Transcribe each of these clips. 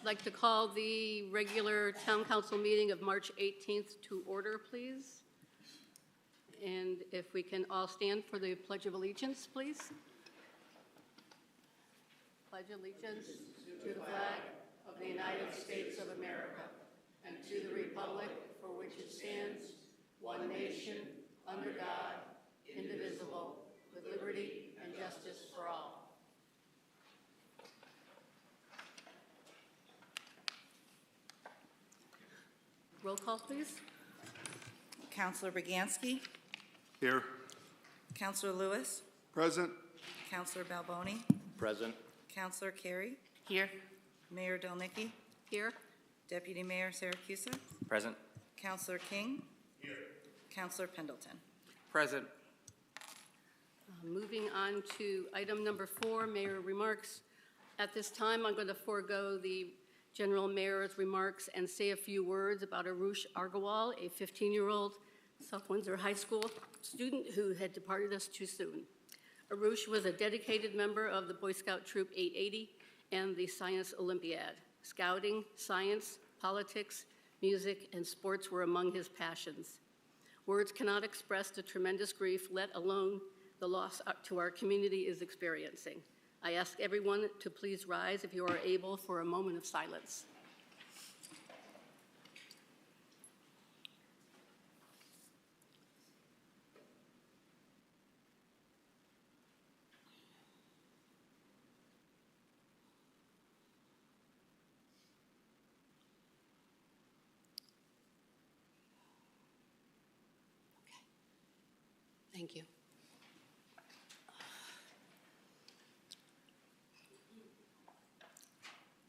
I'd like to call the regular town council meeting of March 18th to order, please. And if we can all stand for the Pledge of Allegiance, please. Pledge allegiance to the flag of the United States of America and to the republic for which it stands, one nation, under God, indivisible, with liberty and justice for all. Roll call, please. Councilor Bragansky. Here. Councilor Lewis. Present. Councilor Balboni. Present. Councilor Carey. Here. Mayor Delnicki. Here. Deputy Mayor Saracusa. Present. Councilor King. Here. Councilor Pendleton. Present. Moving on to item number 4, mayor remarks. At this time, I'm going to forego the general mayor's remarks and say a few words about Arush Argawal, a 15-year-old South Windsor High School student who had departed us too soon. Arush was a dedicated member of the Boy Scout Troop 880 and the Science Olympiad. Scouting, science, politics, music, and sports were among his passions. Words cannot express the tremendous grief, let alone the loss to our community is experiencing. I ask everyone to please rise if you are able for a moment of silence. Thank you.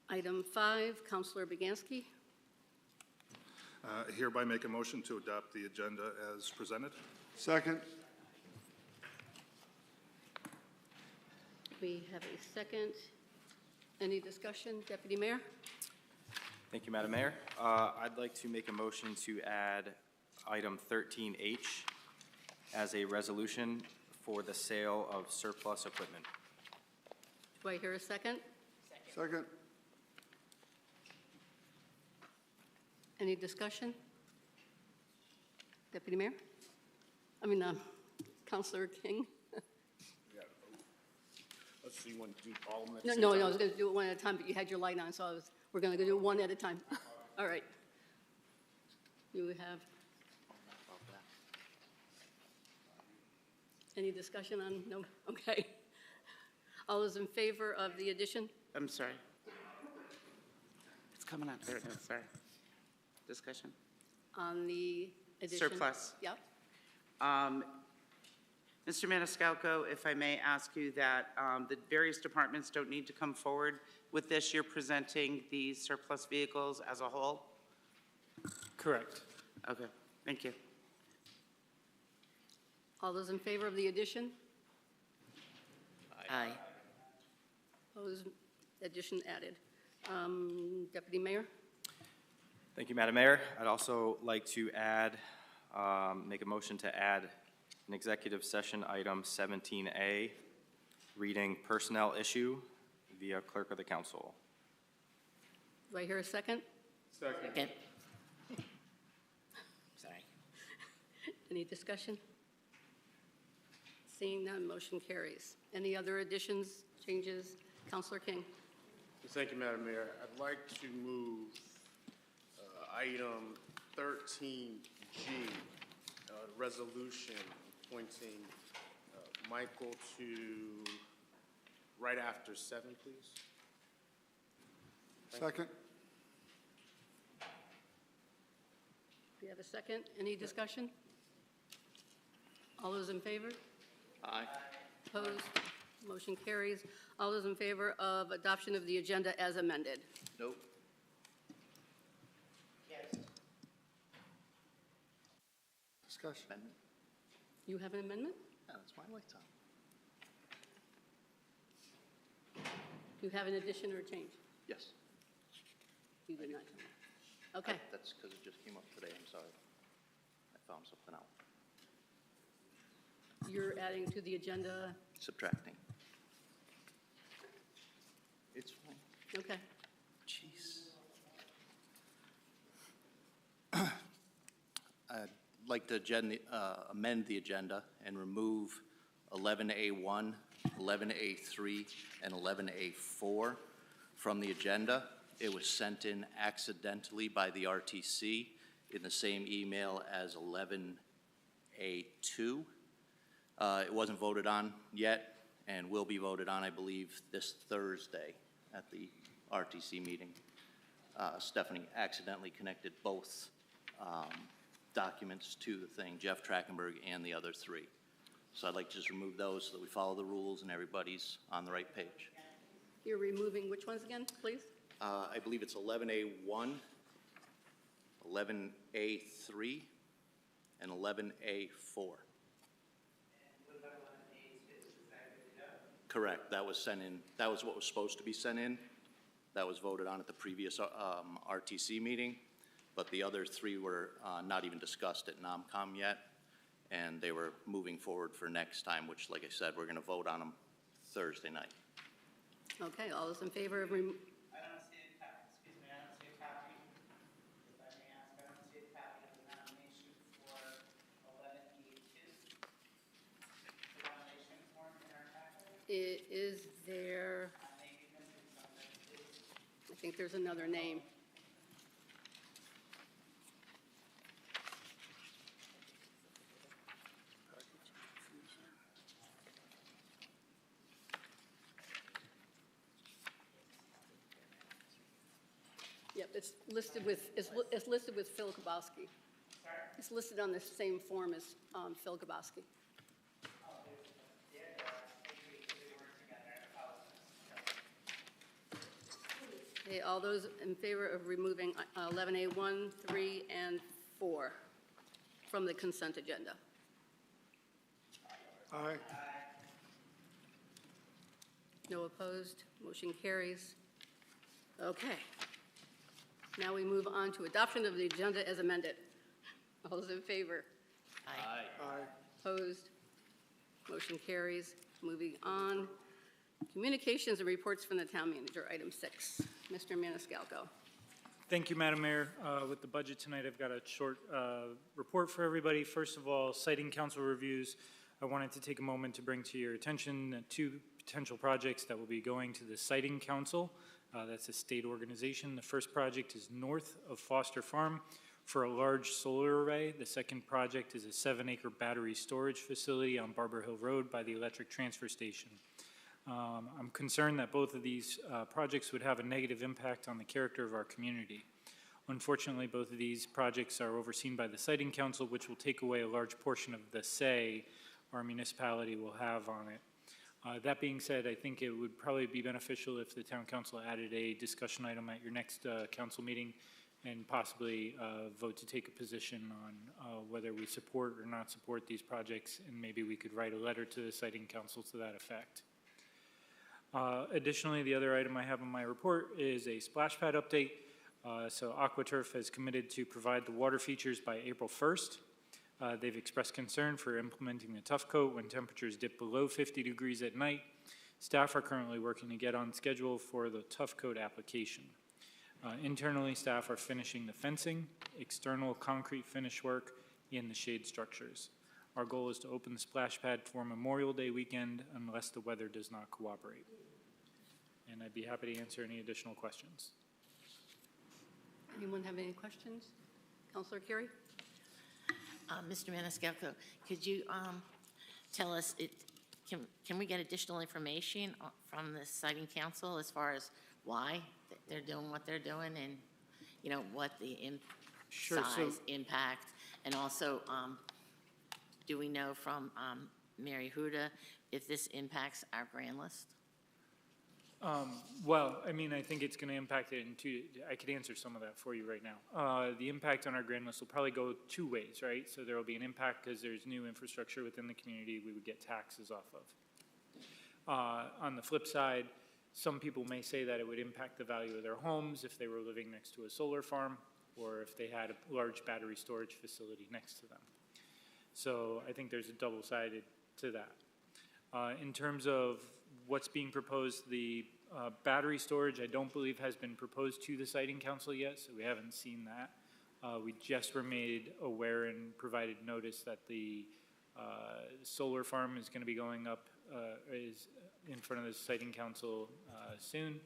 Item 5, Councilor Bragansky. Hereby make a motion to adopt the agenda as presented. Second. We have a second. Any discussion? Deputy Mayor? Thank you, Madam Mayor. I'd like to make a motion to add item 13H as a resolution for the sale of surplus equipment. Do I hear a second? Second. Any discussion? Deputy Mayor? Councilor King? Let's see, you want to do all of them at No, the same no, time? no, I was going to do it one at a time, but you had your light on, so we're going to do one at a time. All right. You have. Any discussion on, no? Okay. All those in favor of the addition? I'm sorry. It's coming up. There it is. Sorry. Discussion. On the addition? Surplus. Yep. Mr. Maniscalco, if I may ask you that the various departments don't need to come forward with this. You're presenting the surplus vehicles as a whole? Correct. Okay. Thank you. All those in favor of the addition? Aye. Opposed? Addition added. Deputy Mayor? Thank you, Madam Mayor. I'd also like to add, make a motion to add an executive session item 17A, reading personnel issue via clerk of the council. Do I hear a second? Second. Sorry. Any discussion? Seeing none, motion carries. Any other additions, changes? Councilor King. Thank you, Madam Mayor. I'd like to move item 13G, resolution appointing Michael to right after 7, please. Second. Do you have a second? Any discussion? All those in favor? Aye. Opposed? Motion carries. All those in favor of adoption of the agenda as amended? Nope. Discussion. You have an amendment? Yeah, that's my lifetime. You have an addition or a change? Yes. You did not. Okay. That's because it just came up today. I'm sorry. I found something out. You're adding to the agenda. Subtracting. It's fine. Okay. Jeez. like to amend the agenda and remove 11A1, 11A3, and 11A4 from the agenda. It was sent in accidentally by the RTC in the same email as 11A2. It wasn't voted on yet and will be voted on, I believe, this Thursday at the RTC meeting. Stephanie accidentally connected both documents to the thing, Jeff Trachtenberg and the other three. So I'd like to just remove those so that we follow the rules and everybody's on the right page. You're removing which ones again, please? I believe it's 11A1, 11A3, and 11A4. Correct, that was sent in, that was what was supposed to be sent in. That was voted on at the previous RTC meeting, but the other three were not even discussed at NOMCOM yet, and they were moving forward for next time, which, like I said, we're going to vote on them Thursday night. Okay, all those in favor of I don't see a copy, excuse me, I don't see a copy. If I may ask, I don't see a copy of the nomination for 11E2. The nomination form in our packet. It is there, I may be missing something. I think there's another name. Yep, it's listed with, it's listed with Phil Kabowski. It's listed on the same form as Phil Kabowski. Okay, all those in favor of removing 11A1, 3, and 4 from the consent agenda? Aye. No opposed, motion carries. Okay. Now we move on to adoption of the agenda as amended. All those in favor? Aye. Opposed? Motion carries. Moving on, communications and reports from the town manager, item 6. Mr. Maniscalco. Thank you, Madam Mayor. With the budget tonight, I've got a short report for everybody. First of all, siting council reviews. I wanted to take a moment to bring to your attention 2 potential projects that will be going to the siting council. That's a state organization. The first project is north of Foster Farm for a large solar array. The second project is a 7-acre battery storage facility on Barber Hill Road by the electric transfer station. I'm concerned that both of these projects would have a negative impact on the character of our community. Unfortunately, both of these projects are overseen by the siting council, which will take away a large portion of the say our municipality will have on it. That being said, I think it would probably be beneficial if the town council added a discussion item at your next council meeting and possibly vote to take a position on whether we support or not support these projects, and maybe we could write a letter to the siting council to that effect. Additionally, the other item I have in my report is a splash pad update. So AquaTurf has committed to provide the water features by April 1st. They've expressed concern for implementing the tough coat when temperatures dip below 50 degrees at night. Staff are currently working to get on schedule for the tough coat application. Internally, staff are finishing the fencing, external concrete finish work, and the shade structures. Our goal is to open the splash pad for Memorial Day weekend unless the weather does not cooperate. And I'd be happy to answer any additional questions. Anyone have any questions? Councilor Carey? Mr. Maniscalco, could you tell us, can we get additional information from the siting council as far as why they're doing what they're doing and, you know, what the Sure, size, impact, and also, do we know from Mary Huda if this impacts our grand list? Well, I mean, I think it's going to impact it in I could answer some of that for you right now. The impact on our grand list will probably go 2 ways, right? So there will be an impact because there's new infrastructure within the community we would get taxes off of. On the flip side, some people may say that it would impact the value of their homes if they were living next to a solar farm or if they had a large battery storage facility next to them. So I think there's a double-sided to that. In terms of what's being proposed, the battery storage I don't believe has been proposed to the siting council yet, so we haven't seen that. We just were made aware and provided notice that the solar farm is going to be going up, is in front of the siting council soon,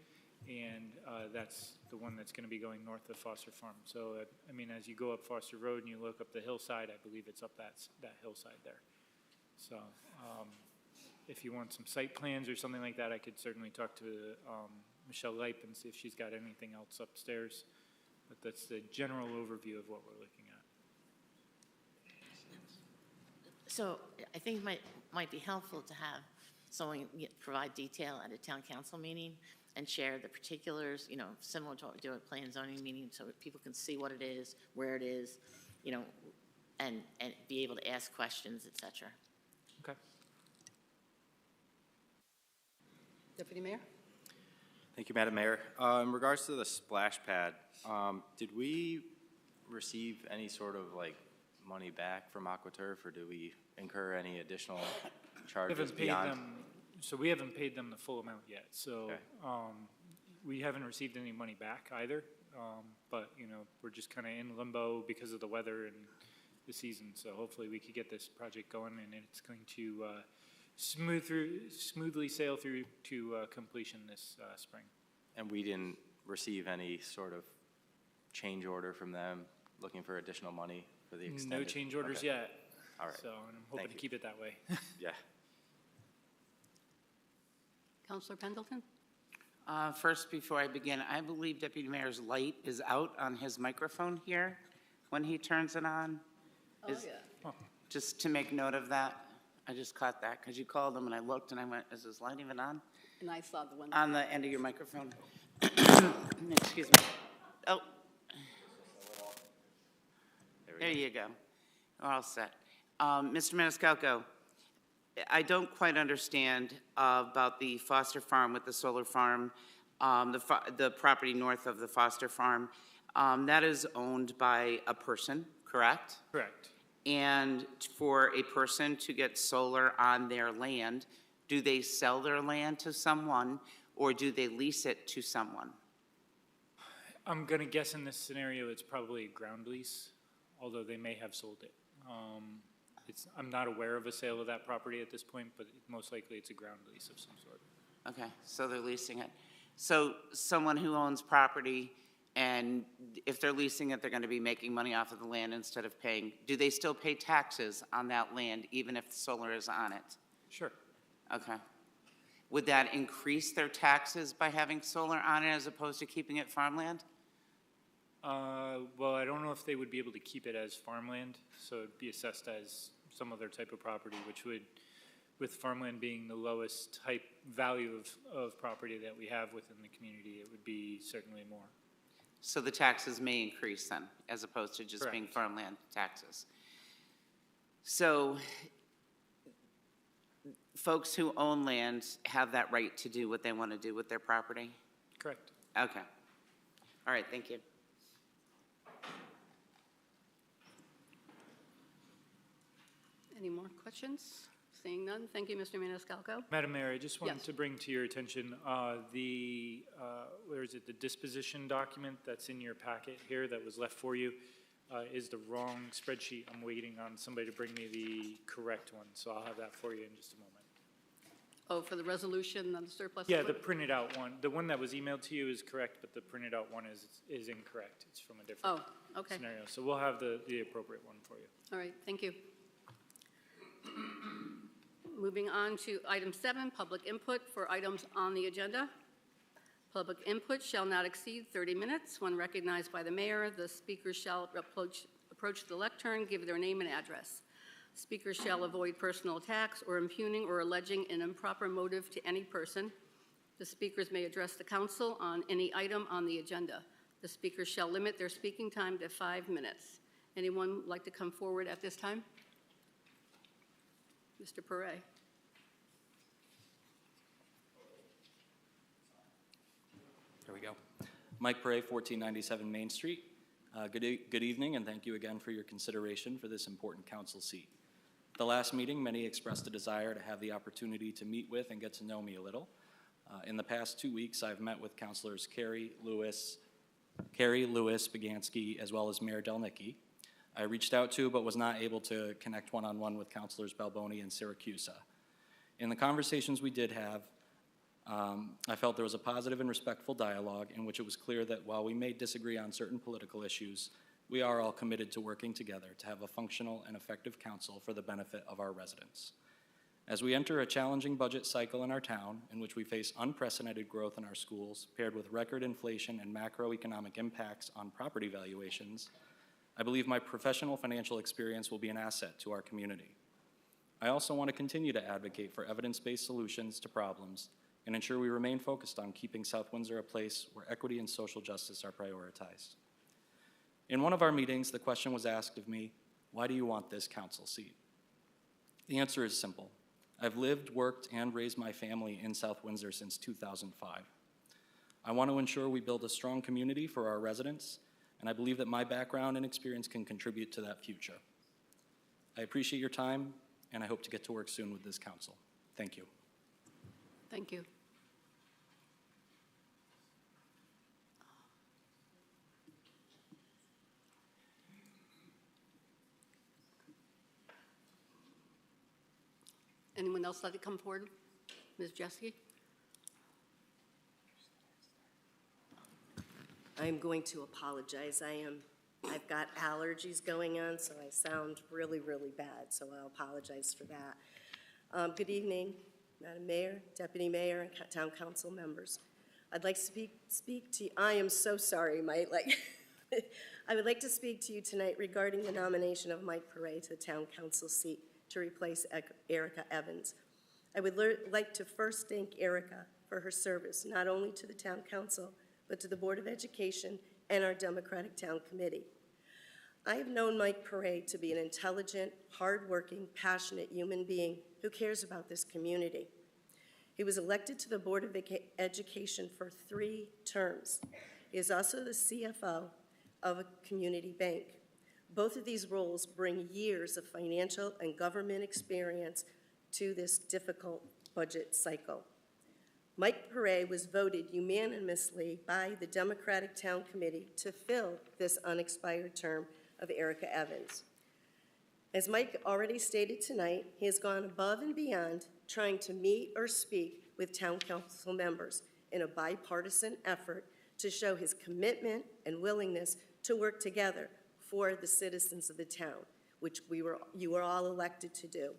and that's the one that's going to be going north of Foster Farm. So, I mean, as you go up Foster Road and you look up the hillside, I believe it's up that hillside there. So, if you want some site plans or something like that, I could certainly talk to Michelle Leip and see if she's got anything else upstairs. But that's the general overview of what we're looking at. So I think it might be helpful to have someone provide detail at a town council meeting and share the particulars, you know, similar to what we do at plan zoning meeting, so that people can see what it is, where it is, you know, and be able to ask questions, et cetera. Okay. Deputy Mayor? Thank you, Madam Mayor. In regards to the splash pad, did we receive any sort of like money back from AquaTurf, or do we incur any additional We charges haven't paid beyond? them, so we haven't paid them the full amount yet. So Okay. we haven't received any money back either. But, you know, we're just kind of in limbo because of the weather and the season. So hopefully we could get this project going, and it's going to smoothly sail through to completion this spring. And we didn't receive any sort of change order from them looking for additional money for the extended? No change orders Okay. yet. All right. So, and I'm hoping Thank to you. keep it that way. Yeah. Counselor Pendleton? First, before I begin, I believe Deputy Mayor's light is out on his microphone here when he turns it on. Oh, Is- yeah. Just to make note of that. I just caught that because you called him and I looked and I went, is his light even on? And I saw the one. On the end of your microphone. Excuse me. Oh. There you go. We're all set. Mr. Maniscalco, I don't quite understand about the Foster Farm with the solar farm, the property north of the Foster Farm. That is owned by a person, correct? Correct. And for a person to get solar on their land, do they sell their land to someone or do they lease it to someone? I'm going to guess in this scenario it's probably a ground lease, although they may have sold it. I'm not aware of a sale of that property at this point, but most likely it's a ground lease of some sort. Okay, so they're leasing it. So someone who owns property, and if they're leasing it, they're going to be making money off of the land instead of paying. Do they still pay taxes on that land even if solar is on it? Sure. Okay. Would that increase their taxes by having solar on it as opposed to keeping it farmland? Well, I don't know if they would be able to keep it as farmland, so it'd be assessed as some other type of property, which would, with farmland being the lowest type value of property that we have within the community, it would be certainly more. So the taxes may increase then, as opposed to just being Correct. farmland taxes. So folks who own land have that right to do what they want to do with their property? Correct. Okay. All right, thank you. Any more questions? Seeing none, thank you, Mr. Maniscalco. Madam Mayor, I just wanted Yes. to bring to your attention where is it, the disposition document that's in your packet here that was left for you is the wrong spreadsheet. I'm waiting on somebody to bring me the correct one, so I'll have that for you in just a moment. Oh, for the resolution on the surplus? Yeah, the equipment? printed out one, the one that was emailed to you is correct, but the printed out one is incorrect. It's from a different Oh, okay. scenario. So we'll have the appropriate one for you. All right, thank you. Moving on to item 7, public input for items on the agenda. Public input shall not exceed 30 minutes. When recognized by the mayor, the speaker shall approach the lectern, give their name and address. Speakers shall avoid personal attacks or impugning or alleging an improper motive to any person. The speakers may address the council on any item on the agenda. The speakers shall limit their speaking time to 5 minutes. Anyone like to come forward at this time? Mr. Perret. There we go. Mike Perret, 1497 Main Street. Good evening, and thank you again for your consideration for this important council seat. At the last meeting, many expressed a desire to have the opportunity to meet with and get to know me a little. In the past 2 weeks, I've met with Councilors Carey, Lewis, Carrie, Lewis, Begansky, as well as Mayor Delnicki. I reached out to but was not able to connect one-on-one with Councilors Balboni and Siracusa. In the conversations we did have, I felt there was a positive and respectful dialogue in which it was clear that while we may disagree on certain political issues, we are all committed to working together to have a functional and effective council for the benefit of our residents. As we enter a challenging budget cycle in our town, in which we face unprecedented growth in our schools, paired with record inflation and macroeconomic impacts on property valuations, I believe my professional financial experience will be an asset to our community. I also want to continue to advocate for evidence-based solutions to problems and ensure we remain focused on keeping South Windsor a place where equity and social justice are prioritized. In one of our meetings, the question was asked of me, why do you want this council seat? The answer is simple. I've lived, worked, and raised my family in South Windsor since 2005. I want to ensure we build a strong community for our residents, and I believe that my background and experience can contribute to that future. I appreciate your time, and I hope to get to work soon with this council. Thank you. Thank you. Anyone else like to come forward? Ms. Jeske? I'm going to apologize. I've got allergies going on, so I sound really, really bad, so I'll apologize for that. Good evening, Madam Mayor, Deputy Mayor, and Town Council members. I'd like to speak to you. I am so sorry, Mike. I would like to speak to you tonight regarding the nomination of Mike Perret to the Town Council seat to replace Erica Evans. I would like to first thank Erica for her service, not only to the Town Council, but to the Board of Education and our Democratic Town Committee. I have known Mike Perret to be an intelligent, hardworking, passionate human being who cares about this community. He was elected to the Board of Education for 3 terms. He is also the CFO of a community bank. Both of these roles bring years of financial and government experience to this difficult budget cycle. Mike Perret was voted unanimously by the Democratic Town Committee to fill this unexpired term of Erica Evans. As Mike already stated tonight, he has gone above and beyond trying to meet or speak with Town Council members in a bipartisan effort to show his commitment and willingness to work together for the citizens of the town, which you were all elected to do.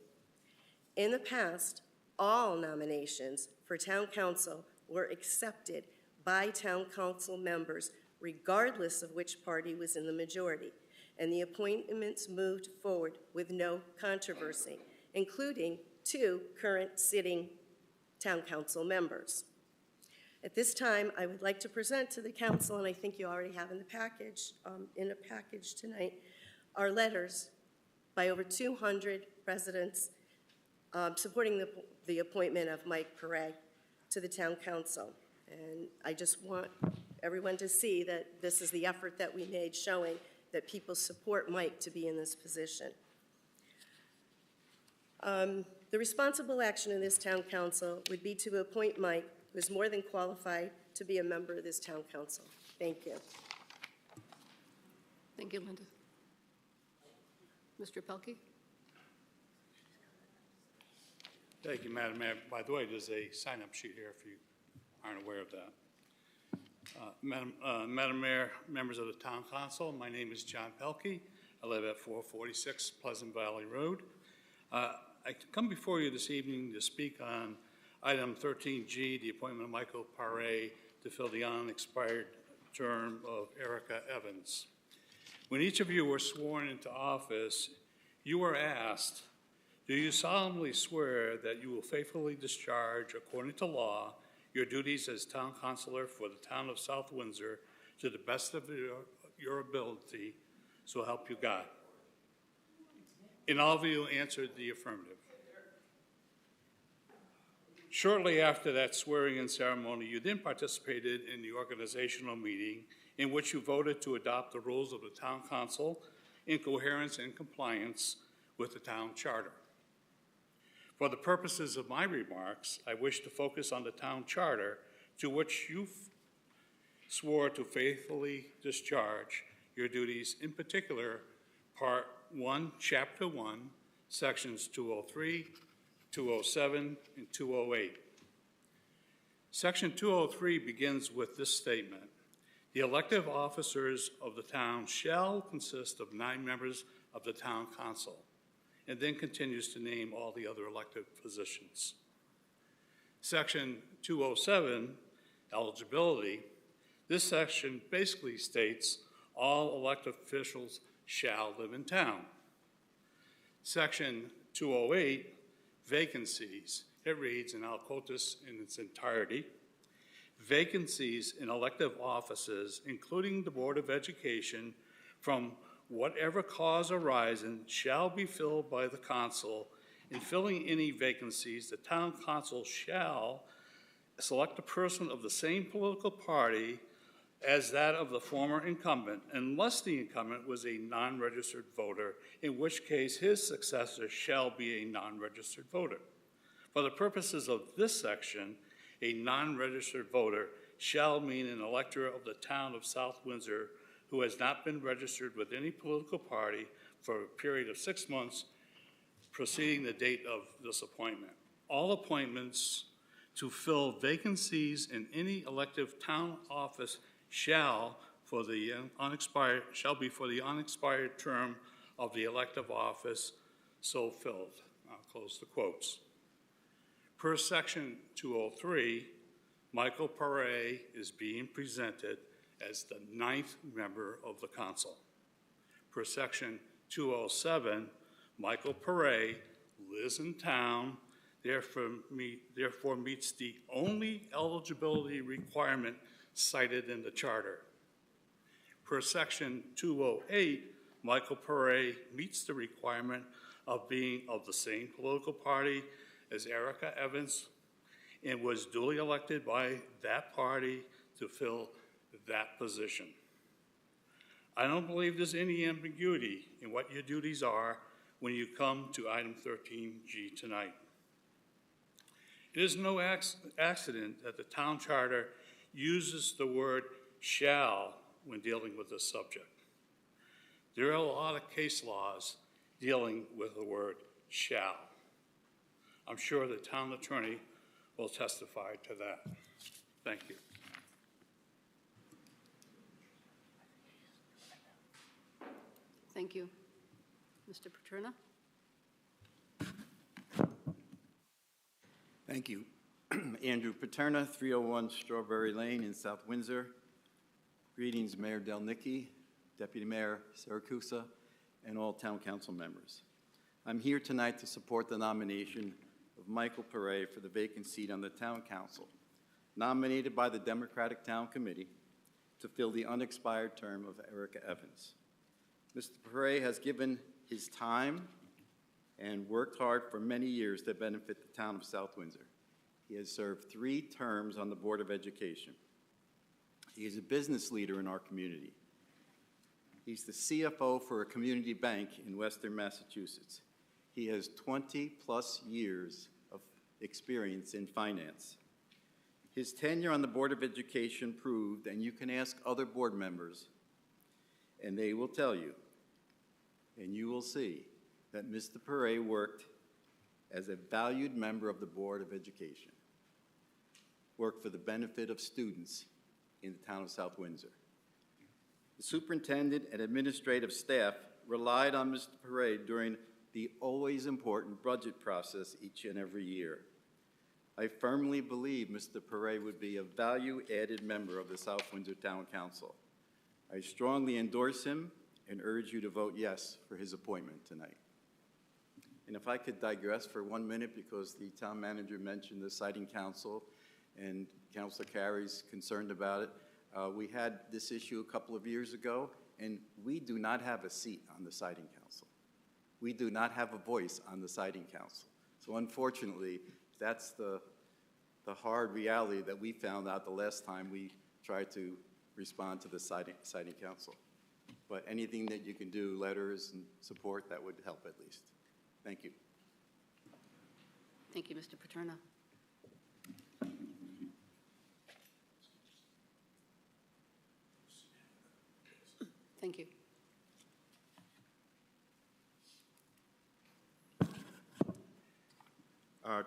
In the past, all nominations for Town Council were accepted by Town Council members, regardless of which party was in the majority, and the appointments moved forward with no controversy, including 2 current sitting Town Council members. At this time, I would like to present to the council, and I think you already have in a package tonight, our letters by over 200 residents supporting the appointment of Mike Perret to the Town Council. And I just want everyone to see that this is the effort that we made, showing that people support Mike to be in this position. The responsible action of this Town Council would be to appoint Mike, who is more than qualified to be a member of this Town Council. Thank you. Thank you, Linda. Mr. Pelkey? Thank you, Madam Mayor. By the way, there's a sign-up sheet here if you aren't aware of that. Madam Mayor, members of the Town Council, my name is John Pelkey. I live at 446 Pleasant Valley Road. I come before you this evening to speak on item 13G, the appointment of Michael Perret to fill the unexpired term of Erica Evans. When each of you were sworn into office, you were asked, do you solemnly swear that you will faithfully discharge, according to law, your duties as town councilor for the town of South Windsor to the best of your ability, so help you God? And all of you answered the affirmative. Shortly after that swearing-in ceremony, you then participated in the organizational meeting in which you voted to adopt the rules of the Town Council in coherence and compliance with the town charter. For the purposes of my remarks, I wish to focus on the town charter, to which you swore to faithfully discharge your duties, in particular, Part 1, Chapter 1, Sections 203, 207, and 208. Section 203 begins with this statement: the elective officers of the town shall consist of 9 members of the town council, and then continues to name all the other elected positions. Section 207, eligibility, this section basically states all elected officials shall live in town. Section 208, vacancies, it reads, and I'll quote this in its entirety: vacancies in elective offices, including the Board of Education, from whatever cause arising, shall be filled by the council. In filling any vacancies, the town council shall select a person of the same political party as that of the former incumbent, unless the incumbent was a non-registered voter, in which case his successor shall be a non-registered voter. For the purposes of this section, a non-registered voter shall mean an elector of the town of South Windsor who has not been registered with any political party for a period of 6 months preceding the date of this appointment. All appointments to fill vacancies in any elective town office shall be for the unexpired term of the elective office so filled. I'll close the quotes. Per section 203, Michael Pare is being presented as the 9th member of the council. Per section 207, Michael Pare lives in town, therefore meets the only eligibility requirement cited in the charter. Per section 208, Michael Pare meets the requirement of being of the same political party as Erica Evans and was duly elected by that party to fill that position. I don't believe there's any ambiguity in what your duties are when you come to item 13G tonight. It is no accident that the town charter uses the word shall when dealing with this subject. There are a lot of case laws dealing with the word shall. I'm sure the town attorney will testify to that. Thank you. Thank you. Mr. Paterna? Thank you. Andrew Paterna, 301 Strawberry Lane in South Windsor. Greetings, Mayor Delnicki, Deputy Mayor Siracusa, and all town council members. I'm here tonight to support the nomination of Michael Pare for the vacant seat on the town council, nominated by the Democratic Town Committee to fill the unexpired term of Erica Evans. Mr. Pare has given his time and worked hard for many years to benefit the town of South Windsor. He has served 3 terms on the Board of Education. He is a business leader in our community. He's the CFO for a community bank in Western Massachusetts. He has 20-plus years of experience in finance. His tenure on the Board of Education proved, and you can ask other board members, and they will tell you, and you will see, that Mr. Pare worked as a valued member of the Board of Education, worked for the benefit of students in the town of South Windsor. The superintendent and administrative staff relied on Mr. Pare during the always important budget process each and every year. I firmly believe Mr. Pare would be a value-added member of the South Windsor Town Council. I strongly endorse him and urge you to vote yes for his appointment tonight. And if I could digress for 1 minute, because the town manager mentioned the Siting Council and Councilor Carey's concerned about it. We had this issue a couple of years ago, and we do not have a seat on the Siting Council. We do not have a voice on the Siting Council. So unfortunately, that's the hard reality that we found out the last time we tried to respond to the Siting Council. But anything that you can do, letters and support, that would help at least. Thank you. Thank you, Mr. Paterna. Thank you.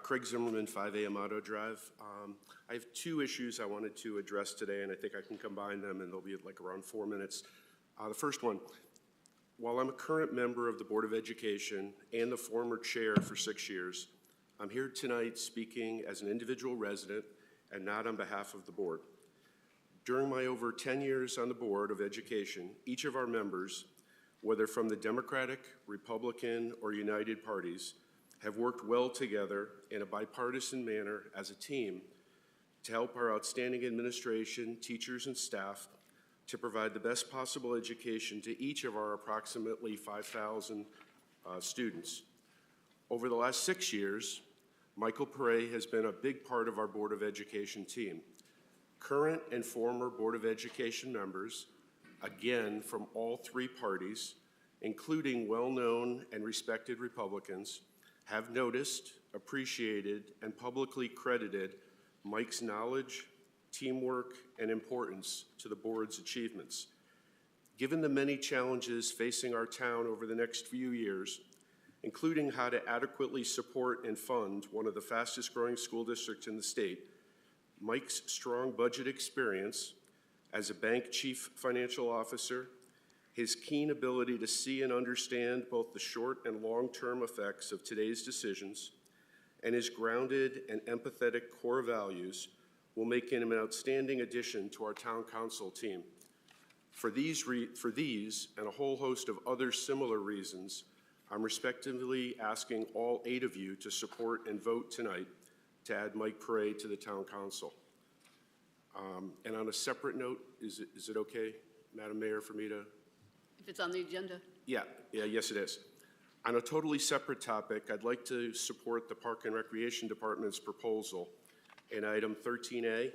Craig Zimmerman, 5A Amato Drive. I have two issues I wanted to address today, and I think I can combine them, and they'll be like around 4 minutes. The first one, while I'm a current member of the Board of Education and the former chair for 6 years, I'm here tonight speaking as an individual resident and not on behalf of the board. During my over 10 years on the Board of Education, each of our members, whether from the Democratic, Republican, or United parties, have worked well together in a bipartisan manner as a team to help our outstanding administration, teachers, and staff to provide the best possible education to each of our approximately 5,000 students. Over the last 6 years, Michael Pare has been a big part of our Board of Education team. Current and former Board of Education members, again from all three parties, including well-known and respected Republicans, have noticed, appreciated, and publicly credited Mike's knowledge, teamwork, and importance to the board's achievements. Given the many challenges facing our town over the next few years, including how to adequately support and fund one of the fastest growing school districts in the state, Mike's strong budget experience as a bank chief financial officer, his keen ability to see and understand both the short and long-term effects of today's decisions, and his grounded and empathetic core values will make him an outstanding addition to our town council team. For these and a whole host of other similar reasons, I'm respectively asking all 8 of you to support and vote tonight to add Mike Pare to the town council. And on a separate note, is it okay, Madam Mayor, for me to? If it's on the agenda. Yes, it is. On a totally separate topic, I'd like to support the Park and Recreation Department's proposal in item 13A,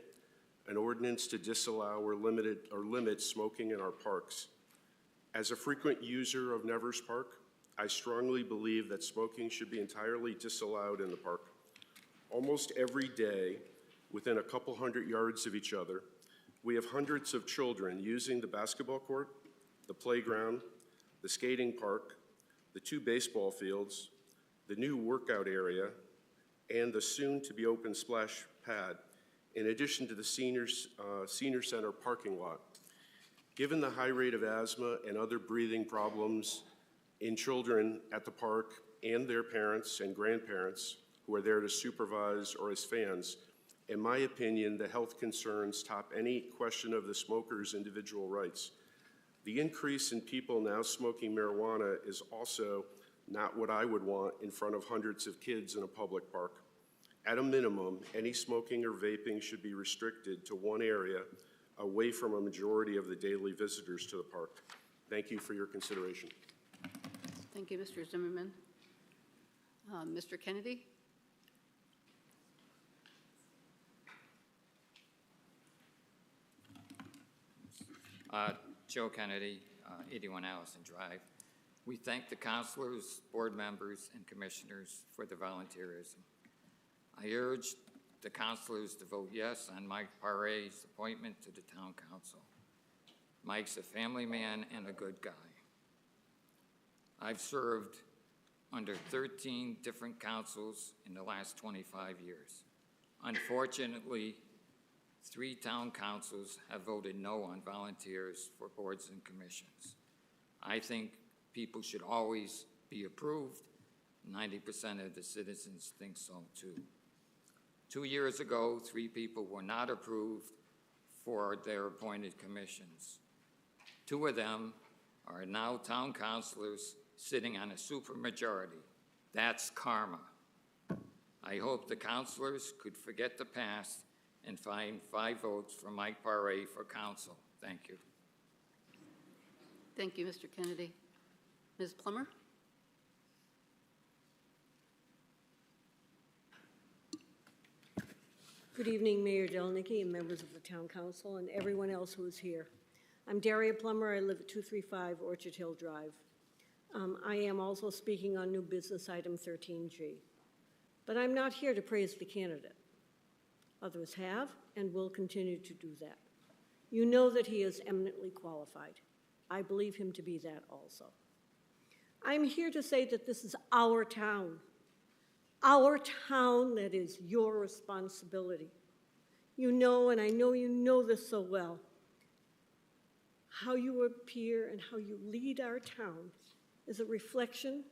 an ordinance to disallow or limit smoking in our parks. As a frequent user of Nevers Park, I strongly believe that smoking should be entirely disallowed in the park. Almost every day, within a couple hundred yards of each other, we have hundreds of children using the basketball court, the playground, the skating park, the 2 baseball fields, the new workout area, and the soon-to-be-open splash pad, in addition to the senior center parking lot. Given the high rate of asthma and other breathing problems in children at the park and their parents and grandparents who are there to supervise or as fans, in my opinion, the health concerns top any question of the smoker's individual rights. The increase in people now smoking marijuana is also not what I would want in front of hundreds of kids in a public park. At a minimum, any smoking or vaping should be restricted to one area away from a majority of the daily visitors to the park. Thank you for your consideration. Thank you, Mr. Zimmerman. Mr. Kennedy? Joe Kennedy, 81 Allison Drive. We thank the councilors, board members, and commissioners for their volunteerism. I urge the councilors to vote yes on Mike Pare's appointment to the town council. Mike's a family man and a good guy. I've served under 13 different councils in the last 25 years. Unfortunately, 3 town councils have voted no on volunteers for boards and commissions. I think people should always be approved. 90% of the citizens think so too. 2 years ago, 3 people were not approved for their appointed commissions. 2 of them are now town councilors sitting on a supermajority. That's karma. I hope the councilors could forget the past and find 5 votes for Mike Pare for council. Thank you. Thank you, Mr. Kennedy. Ms. Plummer? Good evening, Mayor Delnicki and members of the Town Council and everyone else who is here. I'm Daria Plummer. I live at 235 Orchard Hill Drive. I am also speaking on new business item 13G. But I'm not here to praise the candidate. Others have and will continue to do that. You know that he is eminently qualified. I believe him to be that also. I'm here to say that this is our town that is your responsibility. You know, and I know you know this so well, how you appear and how you lead our town is a reflection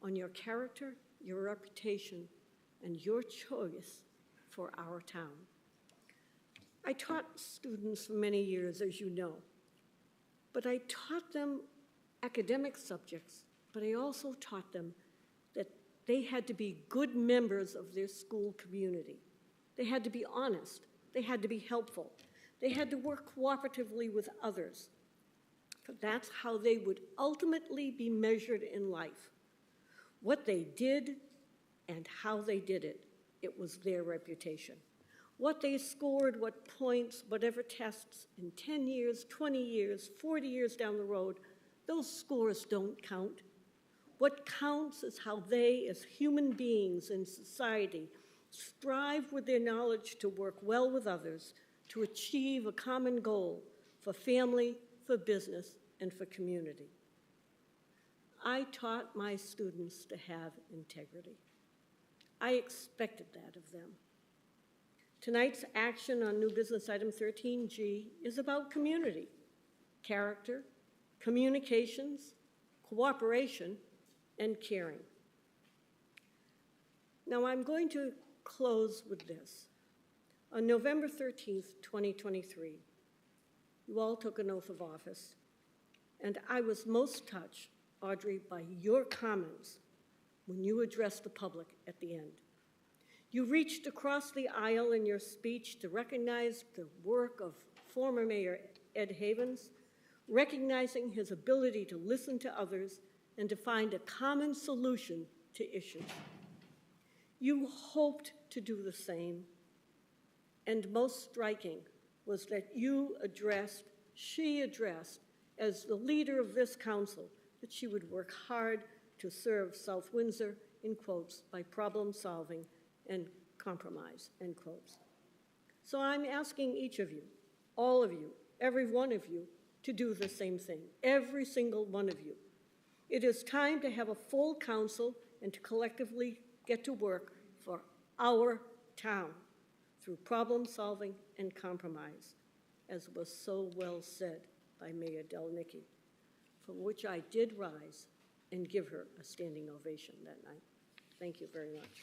on your character, your reputation, and your choice for our town. I taught students for many years, as you know, but I taught them academic subjects, but I also taught them that they had to be good members of their school community. They had to be honest. They had to be helpful. They had to work cooperatively with others. For that's how they would ultimately be measured in life. What they did and how they did it, it was their reputation. What they scored, what points, whatever tests in 10 years, 20 years, 40 years down the road, those scores don't count. What counts is how they, as human beings in society, strive with their knowledge to work well with others, to achieve a common goal for family, for business, and for community. I taught my students to have integrity. I expected that of them. Tonight's action on new business item 13G is about community, character, communications, cooperation, and caring. Now I'm going to close with this. On November 13th, 2023, you all took an oath of office, and I was most touched, Audrey, by your comments when you addressed the public at the end. You reached across the aisle in your speech to recognize the work of former Mayor Ed Havens, recognizing his ability to listen to others and to find a common solution to issues. You hoped to do the same, and most striking was that she addressed, as the leader of this council, that she would work hard to serve South Windsor, in quotes, by problem solving and compromise, end quotes. So I'm asking each of you, all of you, every one of you, to do the same thing, every single one of you. It is time to have a full council and to collectively get to work for our town through problem solving and compromise, as was so well said by Mayor Delnicki, for which I did rise and give her a standing ovation that night. Thank you very much.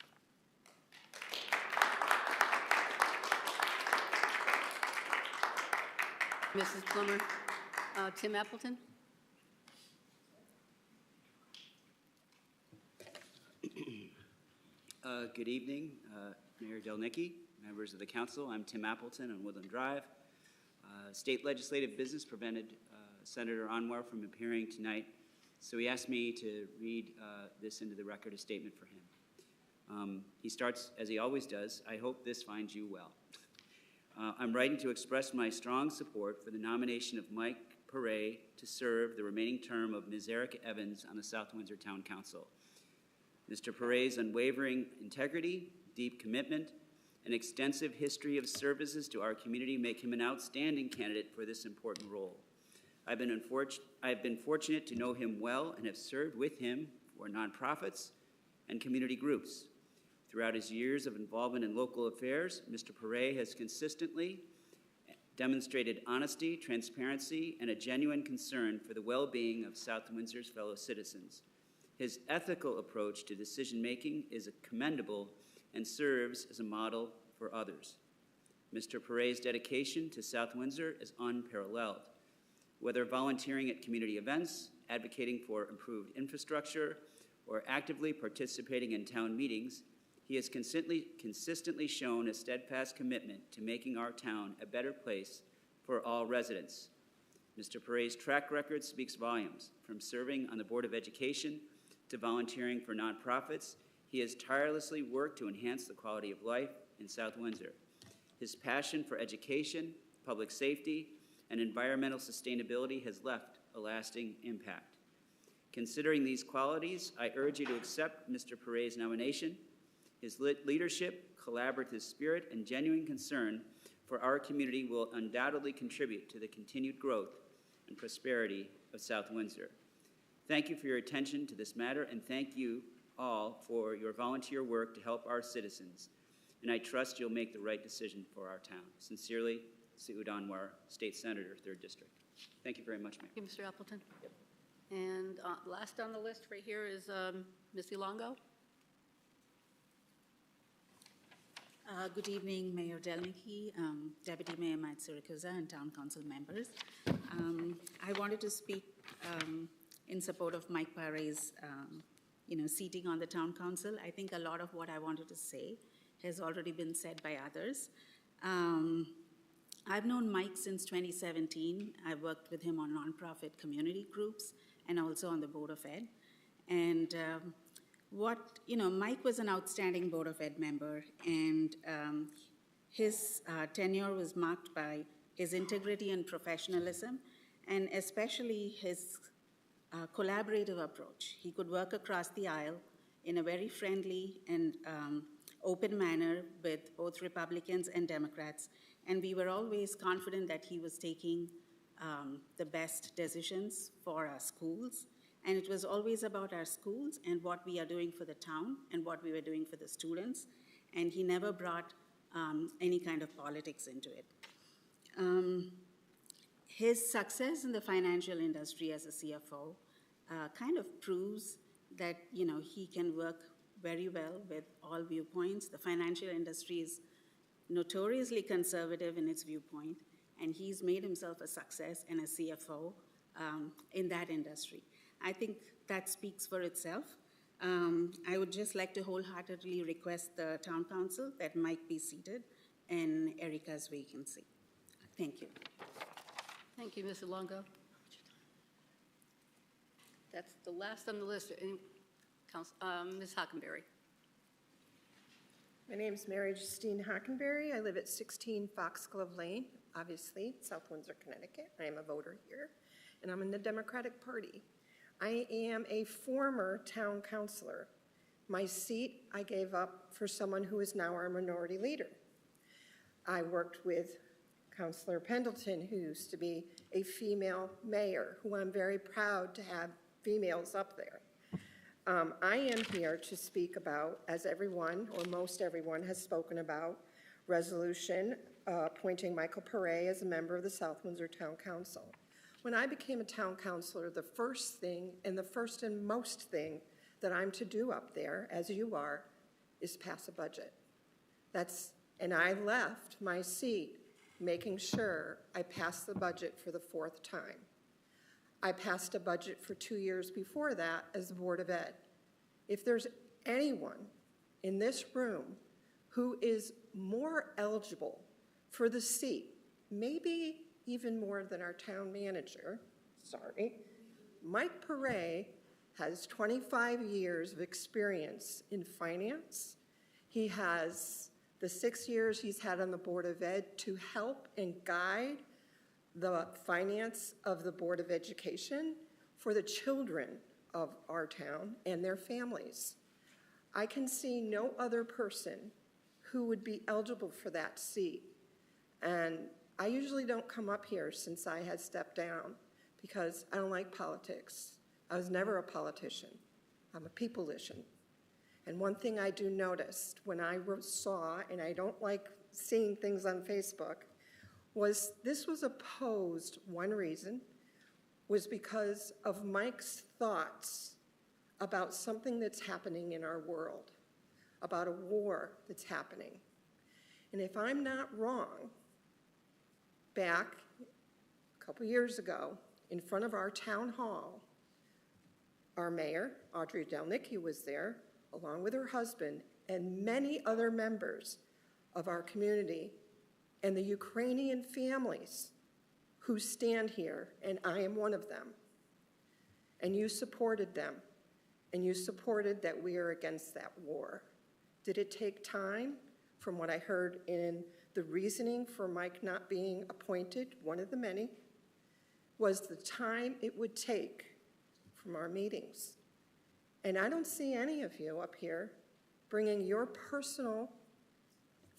Mrs. Plummer. Tim Appleton? Good evening, Mayor Delnicki, members of the council. I'm Tim Appleton on Woodland Drive. State legislative business prevented Senator Anwar from appearing tonight, so he asked me to read this into the record, a statement for him. He starts, as he always does, I hope this finds you well. I'm writing to express my strong support for the nomination of Mike Pare to serve the remaining term of Ms. Erica Evans on the South Windsor Town Council. Mr. Pare's unwavering integrity, deep commitment, and extensive history of services to our community make him an outstanding candidate for this important role. I've been fortunate to know him well and have served with him for nonprofits and community groups. Throughout his years of involvement in local affairs, Mr. Pare has consistently demonstrated honesty, transparency, and a genuine concern for the well-being of South Windsor's fellow citizens. His ethical approach to decision-making is commendable and serves as a model for others. Mr. Pare's dedication to South Windsor is unparalleled. Whether volunteering at community events, advocating for improved infrastructure, or actively participating in town meetings, he has consistently shown a steadfast commitment to making our town a better place for all residents. Mr. Pare's track record speaks volumes. From serving on the Board of Education to volunteering for nonprofits, he has tirelessly worked to enhance the quality of life in South Windsor. His passion for education, public safety, and environmental sustainability has left a lasting impact. Considering these qualities, I urge you to accept Mr. Pare's nomination. His leadership, collaborative spirit, and genuine concern for our community will undoubtedly contribute to the continued growth and prosperity of South Windsor. Thank you for your attention to this matter, and thank you all for your volunteer work to help our citizens. And I trust you'll make the right decision for our town. Sincerely, Saud Anwar, State Senator, 3rd District. Thank you very much, Mayor. Thank you, Mr. Appleton. And last on the list right here is Ms. Longo. Good evening, Mayor Delnicki, Deputy Mayor Mike Siracusa, and Town Council members. I wanted to speak in support of Mike Pare's, seating on the Town Council. I think a lot of what I wanted to say has already been said by others. I've known Mike since 2017. I've worked with him on nonprofit community groups and also on the Board of Ed. And Mike was an outstanding Board of Ed member, and his tenure was marked by his integrity and professionalism, and especially his collaborative approach. He could work across the aisle in a very friendly and open manner with both Republicans and Democrats, and we were always confident that he was taking the best decisions for our schools. And it was always about our schools and what we are doing for the town and what we were doing for the students. And he never brought any kind of politics into it. His success in the financial industry as a CFO kind of proves that, he can work very well with all viewpoints. The financial industry is notoriously conservative in its viewpoint, and he's made himself a success and a CFO in that industry. I think that speaks for itself. I would just like to wholeheartedly request the Town Council that Mike be seated in Erica's vacancy. Thank you. Thank you, Ms. Longo. That's the last on the list. Ms. Hockenberry. My name is Mary Justine Hockenberry. I live at 16 Foxglove Lane, obviously, South Windsor, Connecticut. I am a voter here, and I'm in the Democratic Party. I am a former town councilor. My seat I gave up for someone who is now our minority leader. I worked with Councilor Pendleton, who used to be a female mayor, who I'm very proud to have females up there. I am here to speak about, as everyone, or most everyone, has spoken about, resolution appointing Michael Pare as a member of the South Windsor Town Council. When I became a town councilor, the first thing, and the first and most thing that I'm to do up there, as you are, is pass a budget. And I left my seat making sure I passed the budget for the 4th time. I passed a budget for 2 years before that as the Board of Ed. If there's anyone in this room who is more eligible for the seat, maybe even more than our town manager, Mike Pare has 25 years of experience in finance. He has the 6 years he's had on the Board of Ed to help and guide the finance of the Board of Education for the children of our town and their families. I can see no other person who would be eligible for that seat. And I usually don't come up here since I had stepped down because I don't like politics. I was never a politician. I'm a peopleician. And one thing I do notice when I saw, and I don't like seeing things on Facebook, was this was opposed, one reason, was because of Mike's thoughts about something that's happening in our world, about a war that's happening. And if I'm not wrong, back a couple years ago, in front of our town hall, our mayor, Audrey Delnicki, was there, along with her husband, and many other members of our community, and the Ukrainian families who stand here, and I am one of them. And you supported them, and you supported that we are against that war. Did it take time? From what I heard in the reasoning for Mike not being appointed, one of the many, was the time it would take from our meetings. And I don't see any of you up here bringing your personal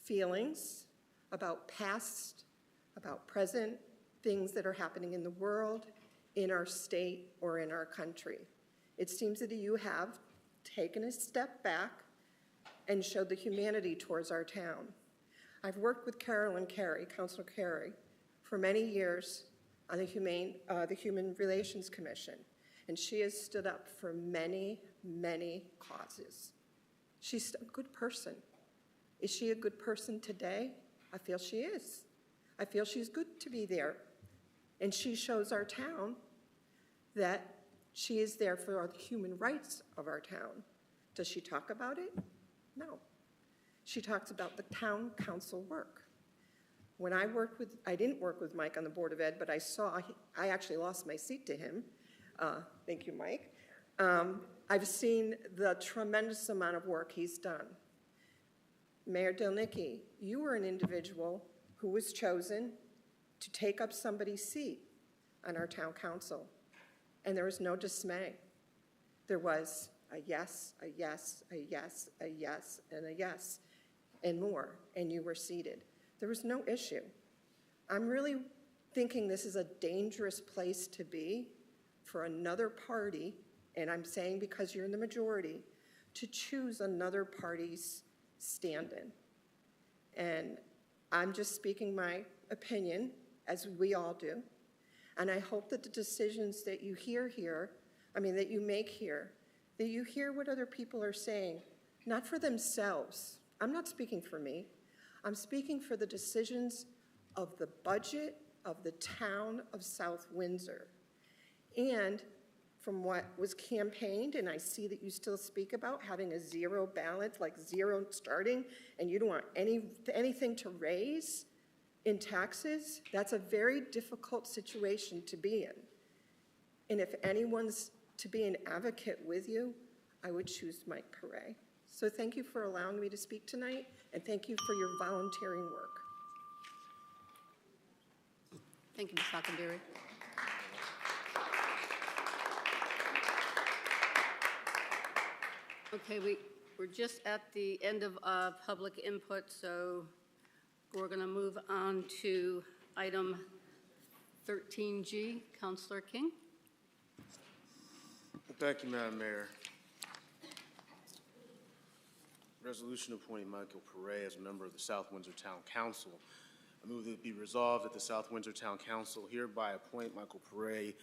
feelings about past, about present, things that are happening in the world, in our state or in our country. It seems that you have taken a step back and showed the humanity towards our town. I've worked with Carolyn Carey, Councilor Carey, for many years on the Human Relations Commission, and she has stood up for many, many causes. She's a good person. Is she a good person today? I feel she is. I feel she's good to be there. And she shows our town that she is there for the human rights of our town. Does she talk about it? No. She talks about the town council work. When I didn't work with Mike on the Board of Ed, but I actually lost my seat to him. Thank you, Mike. I've seen the tremendous amount of work he's done. Mayor Delnicki, you were an individual who was chosen to take up somebody's seat on our town council, and there was no dismay. There was a yes, a yes, a yes, a yes, and a yes, and more, and you were seated. There was no issue. I'm really thinking this is a dangerous place to be for another party, and I'm saying because you're in the majority, to choose another party's stand-in. And I'm just speaking my opinion, as we all do, and I hope that the decisions that you that you make here, that you hear what other people are saying, not for themselves. I'm not speaking for me. I'm speaking for the decisions of the budget of the town of South Windsor. And from what was campaigned, and I see that you still speak about having a zero balance, like zero starting, and you don't want anything to raise in taxes, that's a very difficult situation to be in. And if anyone's to be an advocate with you, I would choose Mike Perret. So thank you for allowing me to speak tonight, and thank you for your volunteering work. Thank you, Ms. Hockenberry. Okay, we're just at the end of public input, so we're going to move on to item 13G. Councilor King. Thank you, Madam Mayor. Resolution appointing Michael Perret as a member of the South Windsor Town Council. I move that it be resolved that the South Windsor Town Council hereby appoint Michael Perret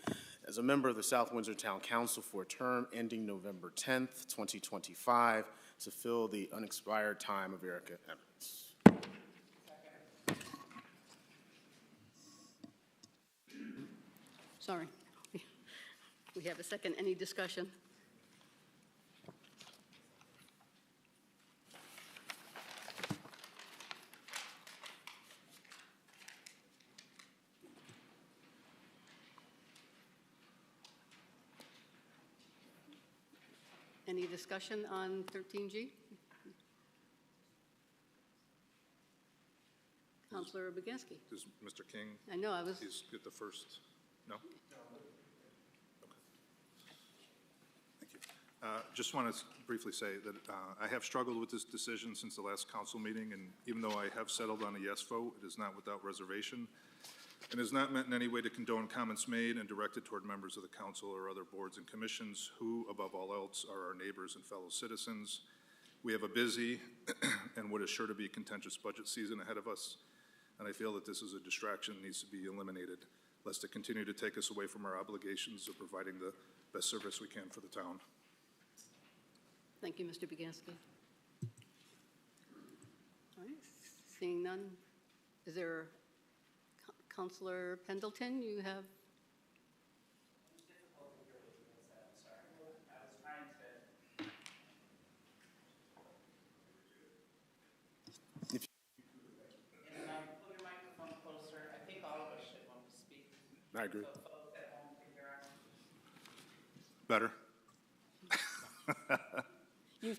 as a member of the South Windsor Town Council for a term ending November 10th, 2025, to fill the unexpired time of Erica Evans. Sorry. We have a second. Any discussion? Any discussion on 13G? Councilor Baginski. Does Mr. King? I know, I was. He's get the first. No? Okay. Thank you. Just want to briefly say that I have struggled with this decision since the last council meeting, and even though I have settled on a yes vote, it is not without reservation. And is not meant in any way to condone comments made and directed toward members of the council or other boards and commissions who, above all else, are our neighbors and fellow citizens. We have a busy and what is sure to be contentious budget season ahead of us, and I feel that this is a distraction that needs to be eliminated, lest it continue to take us away from our obligations of providing the best service we can for the town. Thank you, Mr. Baginski. All right, seeing none, is there Councilor Pendleton, you have? Put your microphone closer. I think all of us should want to speak. I agree. So folks at home can hear us. Better?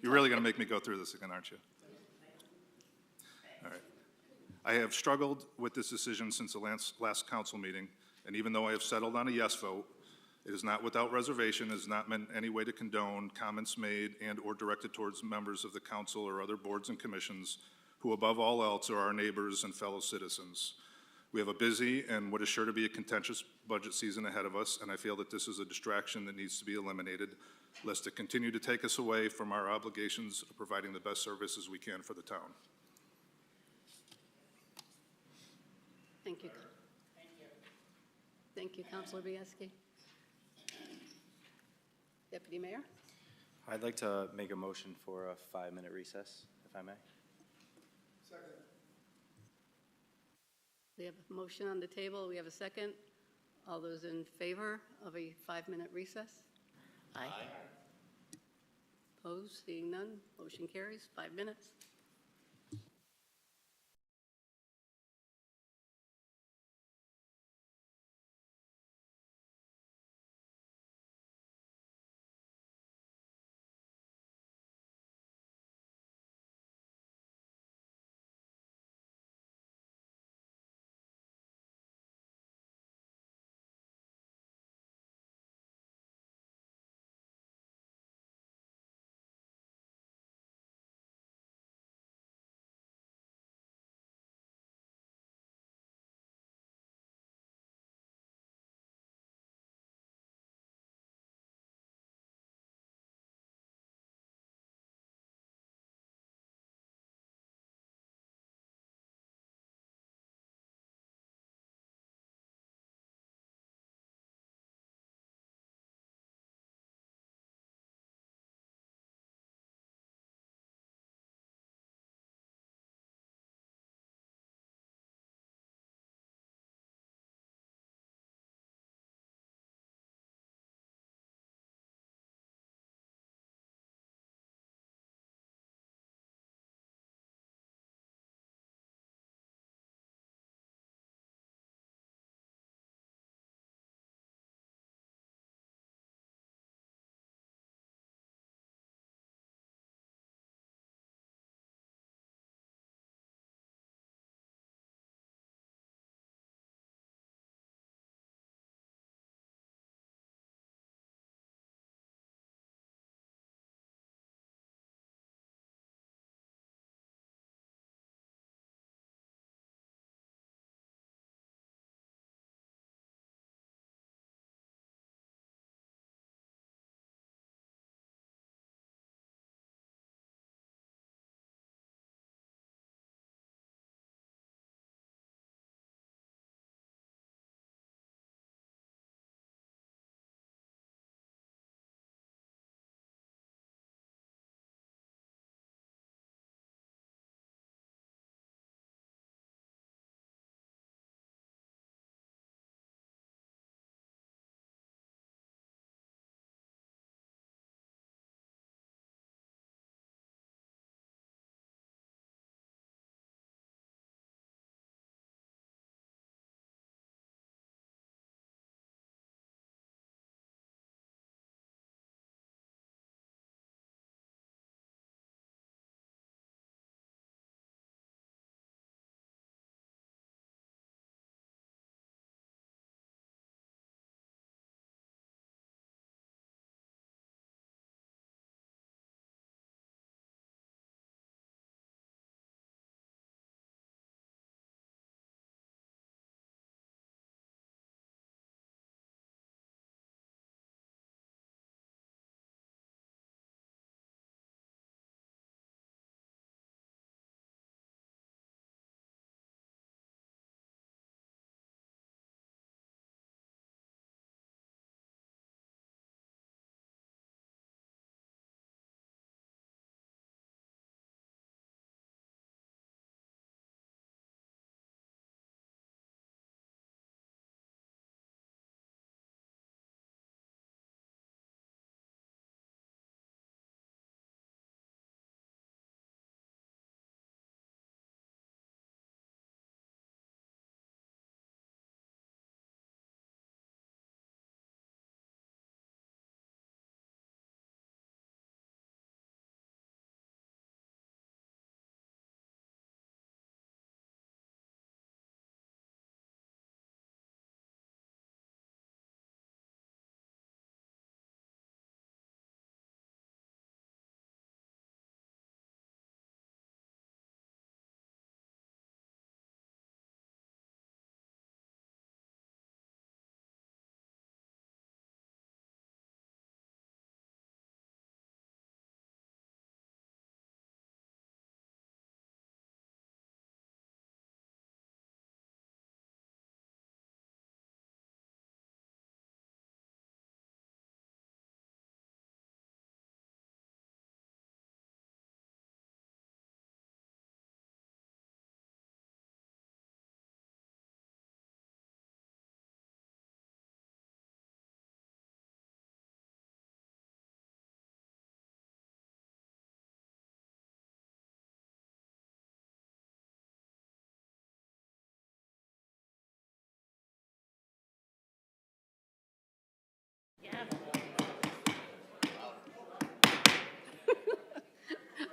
You're really going to make me go through this again, aren't you? All right. I have struggled with this decision since the last council meeting, and even though I have settled on a yes vote, it is not without reservation. It is not meant in any way to condone comments made and or directed towards members of the council or other boards and commissions who, above all else, are our neighbors and fellow citizens. We have a busy and what is sure to be a contentious budget season ahead of us, and I feel that this is a distraction that needs to be eliminated, lest it continue to take us away from our obligations of providing the best services we can for the town. Thank you. Thank you, Councilor Bianski. Deputy Mayor? I'd like to make a motion for a 5-minute recess, if I may. We have a motion on the table. We have a second. All those in favor of a 5-minute recess? Aye. Opposed? Seeing none, motion carries. 5 minutes.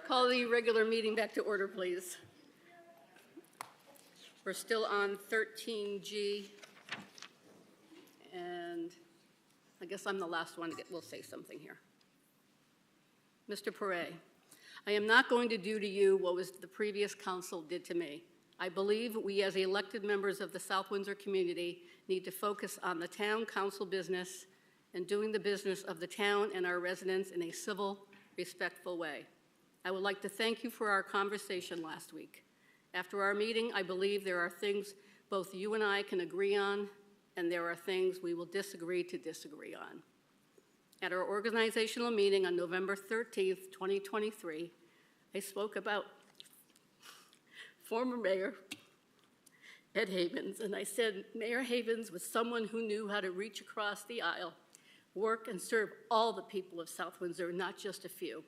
Call the regular meeting back to order, please. We're still on 13G, and I guess I'm the last one will say something here. Mr. Perret, I am not going to do to you what the previous council did to me. I believe we as elected members of the South Windsor community need to focus on the town council business and doing the business of the town and our residents in a civil, respectful way. I would like to thank you for our conversation last week. After our meeting, I believe there are things both you and I can agree on, and there are things we will disagree on. At our organizational meeting on November 13th, 2023, I spoke about former Mayor Ed Havens, and I said Mayor Havens was someone who knew how to reach across the aisle, work and serve all the people of South Windsor, not just a few.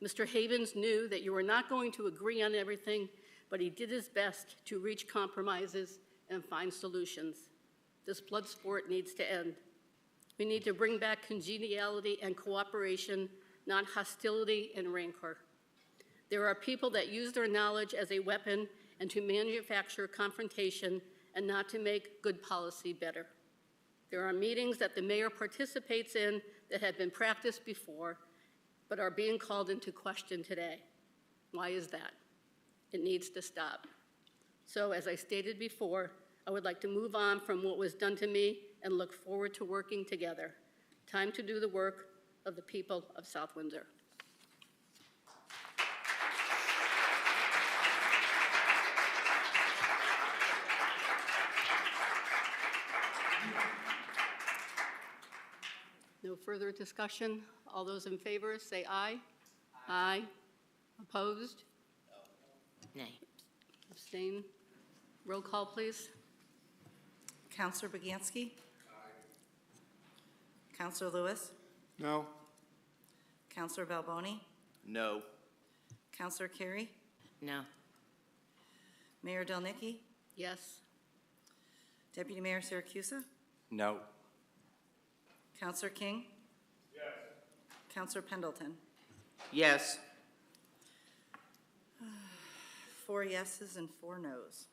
Mr. Havens knew that you were not going to agree on everything, but he did his best to reach compromises and find solutions. This blood sport needs to end. We need to bring back congeniality and cooperation, not hostility and rancor. There are people that use their knowledge as a weapon and to manufacture confrontation and not to make good policy better. There are meetings that the mayor participates in that have been practiced before, but are being called into question today. Why is that? It needs to stop. So, as I stated before, I would like to move on from what was done to me and look forward to working together. Time to do the work of the people of South Windsor. No further discussion. All those in favor, say aye. Aye. Opposed? Nay. Abstain? Roll call, please. Counselor Baganski? Counselor Lewis? No. Counselor Balboni? No. Counselor Carey? No. Mayor Delnicki? Yes. Deputy Mayor Siracusa? No. Counselor King? Yes. Counselor Pendleton? Yes. 4 yeses and 4 noes.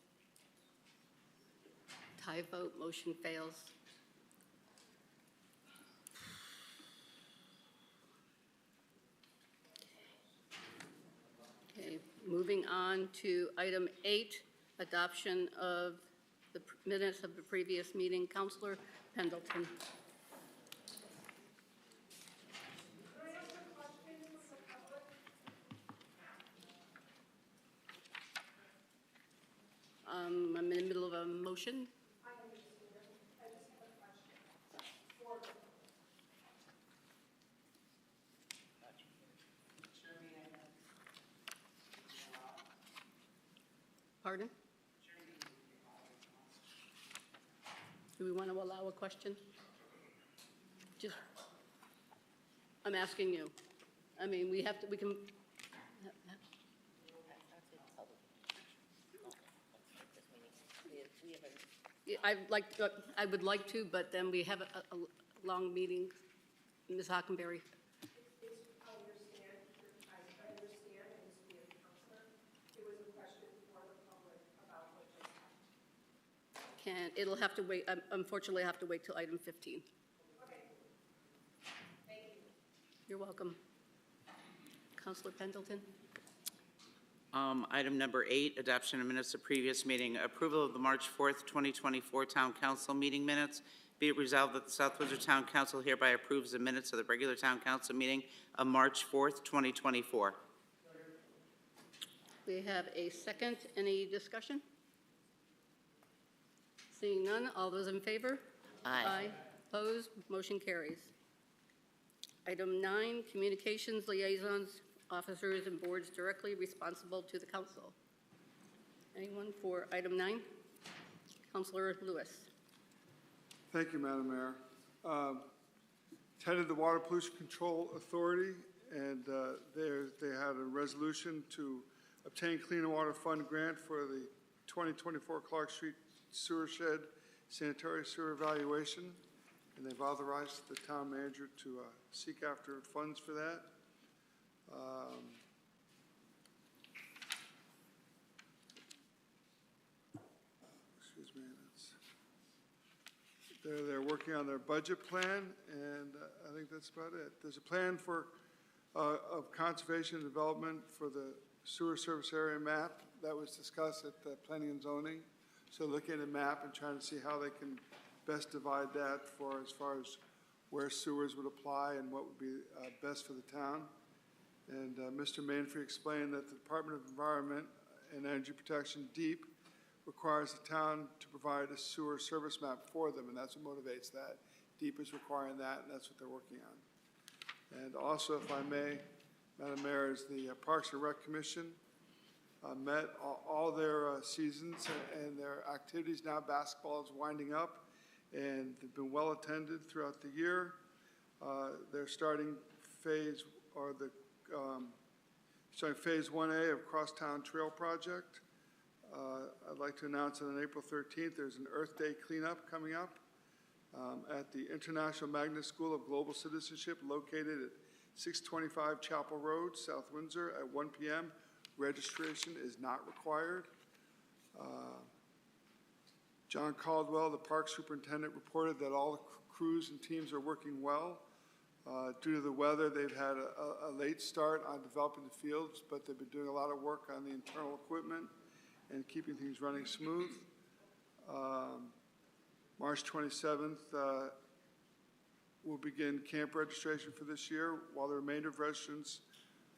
Tie vote, motion fails. Okay, moving on to item 8, adoption of the minutes of the previous meeting. Councilor Pendleton. I'm in the middle of a motion. Pardon? Do we want to allow a question? Just, I'm asking you. I mean, we can. I would like to, but then we have a long meeting. Ms. Hockenberry. It'll have to wait, unfortunately, I have to wait till item 15. Okay. Thank you. You're welcome. Councilor Pendleton. Item number 8, adoption of minutes of previous meeting. Approval of the March 4th, 2024 Town Council meeting minutes. Be it resolved that the South Windsor Town Council hereby approves the minutes of the regular Town Council meeting of March 4th, 2024. We have a second. Any discussion? Seeing none, all those in favor? Aye. Opposed? Motion carries. Item 9, communications liaisons, officers and boards directly responsible to the council. Anyone for item 9? Councilor Lewis. Thank you, Madam Mayor. Headed the Water Pollution Control Authority, and they had a resolution to obtain Clean Water Fund grant for the 2024 Clark Street Sewer Shed Sanitary Sewer Evaluation. and they've authorized the town manager to seek after funds for that. Excuse me. They're working on their budget plan, and I think that's about it. There's a plan for of conservation and development for the sewer service area map that was discussed at the planning and zoning. So looking at a map and trying to see how they can best divide that for as far as where sewers would apply and what would be best for the town. And Mr. Manfrey explained that the Department of Environment and Energy Protection, DEEP, requires the town to provide a sewer service map for them, and that's what motivates that. DEEP is requiring that, and that's what they're working on. And also, if I may, Madam Mayor, is the Parks and Rec Commission met all their seasons and their activities. Now basketball is winding up, and they've been well attended throughout the year. They're starting phase 1A of Crosstown Trail Project. I'd like to announce that on April 13th, there's an Earth Day cleanup coming up at the International Magnet School of Global Citizenship, located at 625 Chapel Road, South Windsor, at 1 p.m. Registration is not required. John Caldwell, the park superintendent, reported that all the crews and teams are working well. Due to the weather, they've had a late start on developing the fields, but they've been doing a lot of work on the internal equipment and keeping things running smooth. March 27th, we'll begin camp registration for this year, while the remainder of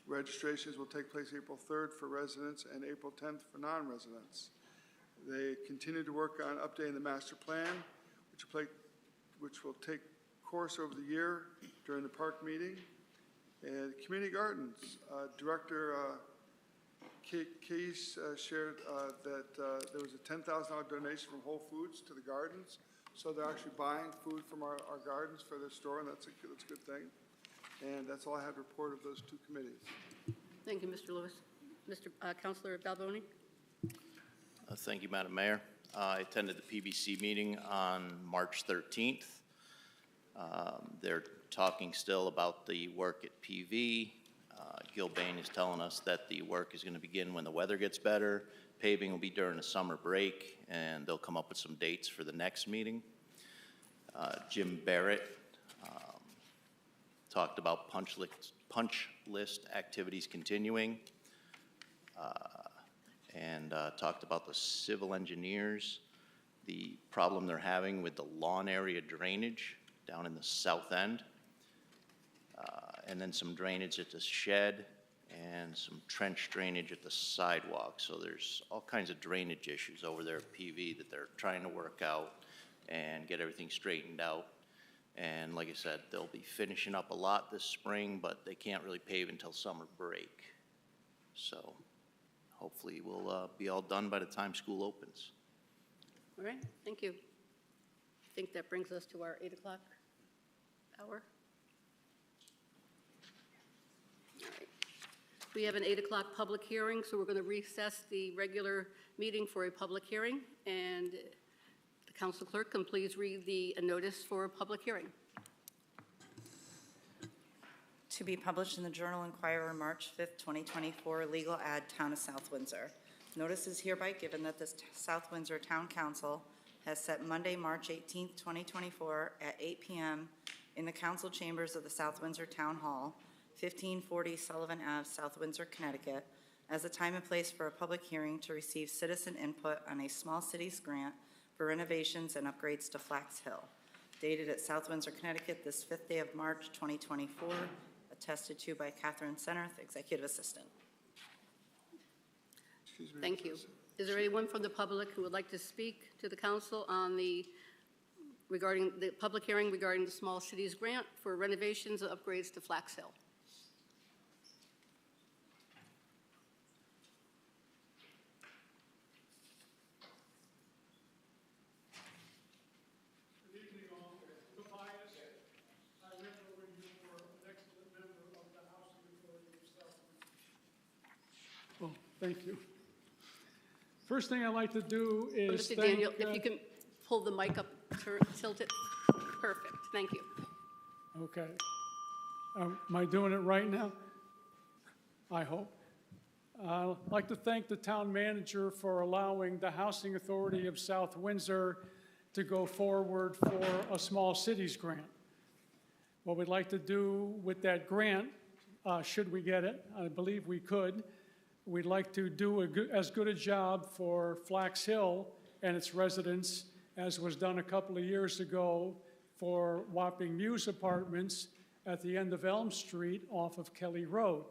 registrations will take place April 3rd for residents and April 10th for non-residents. They continue to work on updating the master plan, which will take course over the year during the park meeting. And community gardens, Director Case shared that there was a $10,000 donation from Whole Foods to the gardens. So they're actually buying food from our gardens for their store, and that's a good thing. And that's all I have to report of those two committees. Thank you, Mr. Lewis. Councilor Balboni? Thank you, Madam Mayor. I attended the PBC meeting on March 13th. They're talking still about the work at PV. Gil Bain is telling us that the work is going to begin when the weather gets better. Paving will be during the summer break, and they'll come up with some dates for the next meeting. Jim Barrett talked about punch list activities continuing, and talked about the civil engineers, the problem they're having with the lawn area drainage down in the south end, and then some drainage at the shed and some trench drainage at the sidewalk. So there's all kinds of drainage issues over there at PV that they're trying to work out and get everything straightened out. And like I said, they'll be finishing up a lot this spring, but they can't really pave until summer break. So hopefully we'll be all done by the time school opens. All right, thank you. I think that brings us to our 8 o'clock hour. All right. We have an 8 o'clock public hearing, so we're going to recess the regular meeting for a public hearing. And the council clerk can please read the notice for a public hearing. To be published in the Journal Enquirer, March 5th, 2024, legal ad, Town of South Windsor. Notice is hereby given that the South Windsor Town Council has set Monday, March 18th, 2024 at 8 p.m. in the council chambers of the South Windsor Town Hall, 1540 Sullivan Ave, South Windsor, Connecticut, as a time and place for a public hearing to receive citizen input on a small cities grant for renovations and upgrades to Flax Hill. Dated at South Windsor, Connecticut, this 5th day of March, 2024, attested to by Catherine Senerth, Executive Assistant. Thank you. Is there anyone from the public who would like to speak to the council on regarding the public hearing regarding the Small Cities Grant for renovations and upgrades to Flax Hill? Good evening, all. Tobias, I live over here for an excellent member of the House of Authority of South Windsor. Well, thank you. First thing I'd like to do is Mr. Daniel, if you can pull the mic up, tilt it. Perfect, thank you. Okay. Am I doing it right now? I hope. I'd like to thank the town manager for allowing the Housing Authority of South Windsor to go forward for a small cities grant. What we'd like to do with that grant, should we get it, I believe we could, we'd like to do as good a job for Flax Hill and its residents as was done a couple of years ago for Wapping Mews Apartments at the end of Elm Street off of Kelly Road.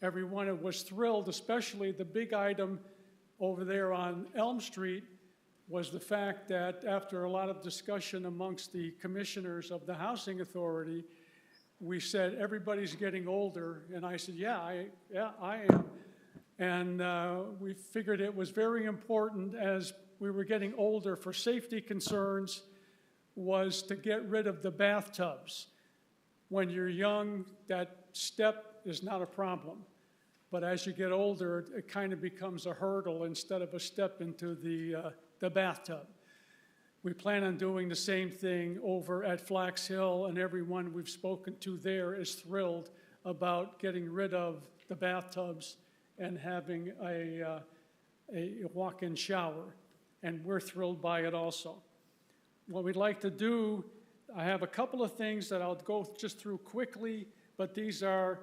Everyone was thrilled, especially the big item over there on Elm Street was the fact that after a lot of discussion amongst the commissioners of the Housing Authority, we said, everybody's getting older. And I said, yeah, I am. And we figured it was very important as we were getting older for safety concerns was to get rid of the bathtubs. When you're young, that step is not a problem. But as you get older, it kind of becomes a hurdle instead of a step into the bathtub. We plan on doing the same thing over at Flax Hill, and everyone we've spoken to there is thrilled about getting rid of the bathtubs and having a walk-in shower, and we're thrilled by it also. What we'd like to do, I have a couple of things that I'll go just through quickly, but these are,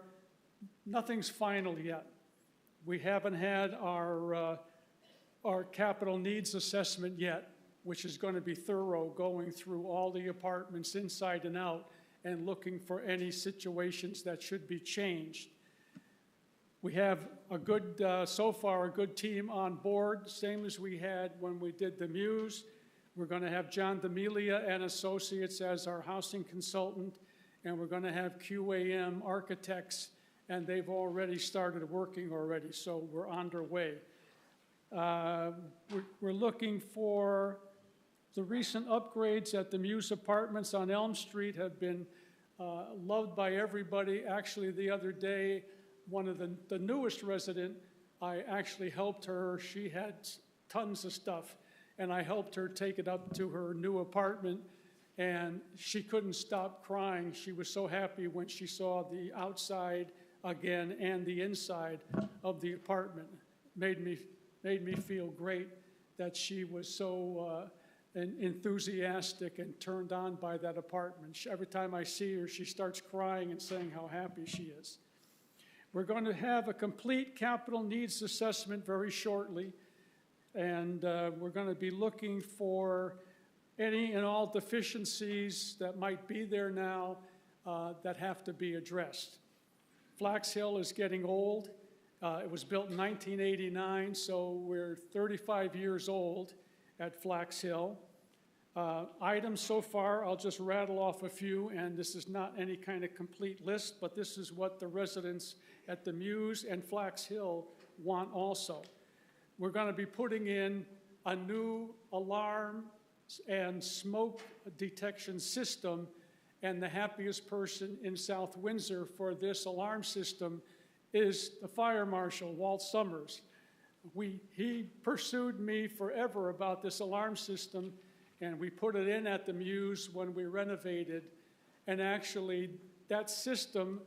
nothing's final yet. We haven't had our capital needs assessment yet, which is going to be thorough, going through all the apartments inside and out and looking for any situations that should be changed. We have a good, so far, a good team on board, same as we had when we did the Mews. We're going to have John D'Amelia and Associates as our housing consultant, and we're going to have QAM architects, and they've already started working already, so we're underway. We're looking for the recent upgrades at the Mews Apartments on Elm Street have been loved by everybody. Actually, the other day, one of the newest resident, I actually helped her. She had tons of stuff, and I helped her take it up to her new apartment, and she couldn't stop crying. She was so happy when she saw the outside again and the inside of the apartment. Made me feel great that she was so enthusiastic and turned on by that apartment. Every time I see her, she starts crying and saying how happy she is. We're going to have a complete capital needs assessment very shortly, and we're going to be looking for any and all deficiencies that might be there now that have to be addressed. Flax Hill is getting old. It was built in 1989, so we're 35 years old at Flax Hill. Items so far, I'll just rattle off a few, and this is not any kind of complete list, but this is what the residents at the Mews and Flax Hill want also. We're going to be putting in a new alarm and smoke detection system, and the happiest person in South Windsor for this alarm system is the fire marshal, Walt Summers. He pursued me forever about this alarm system, and we put it in at the Mews when we renovated. And actually, that system,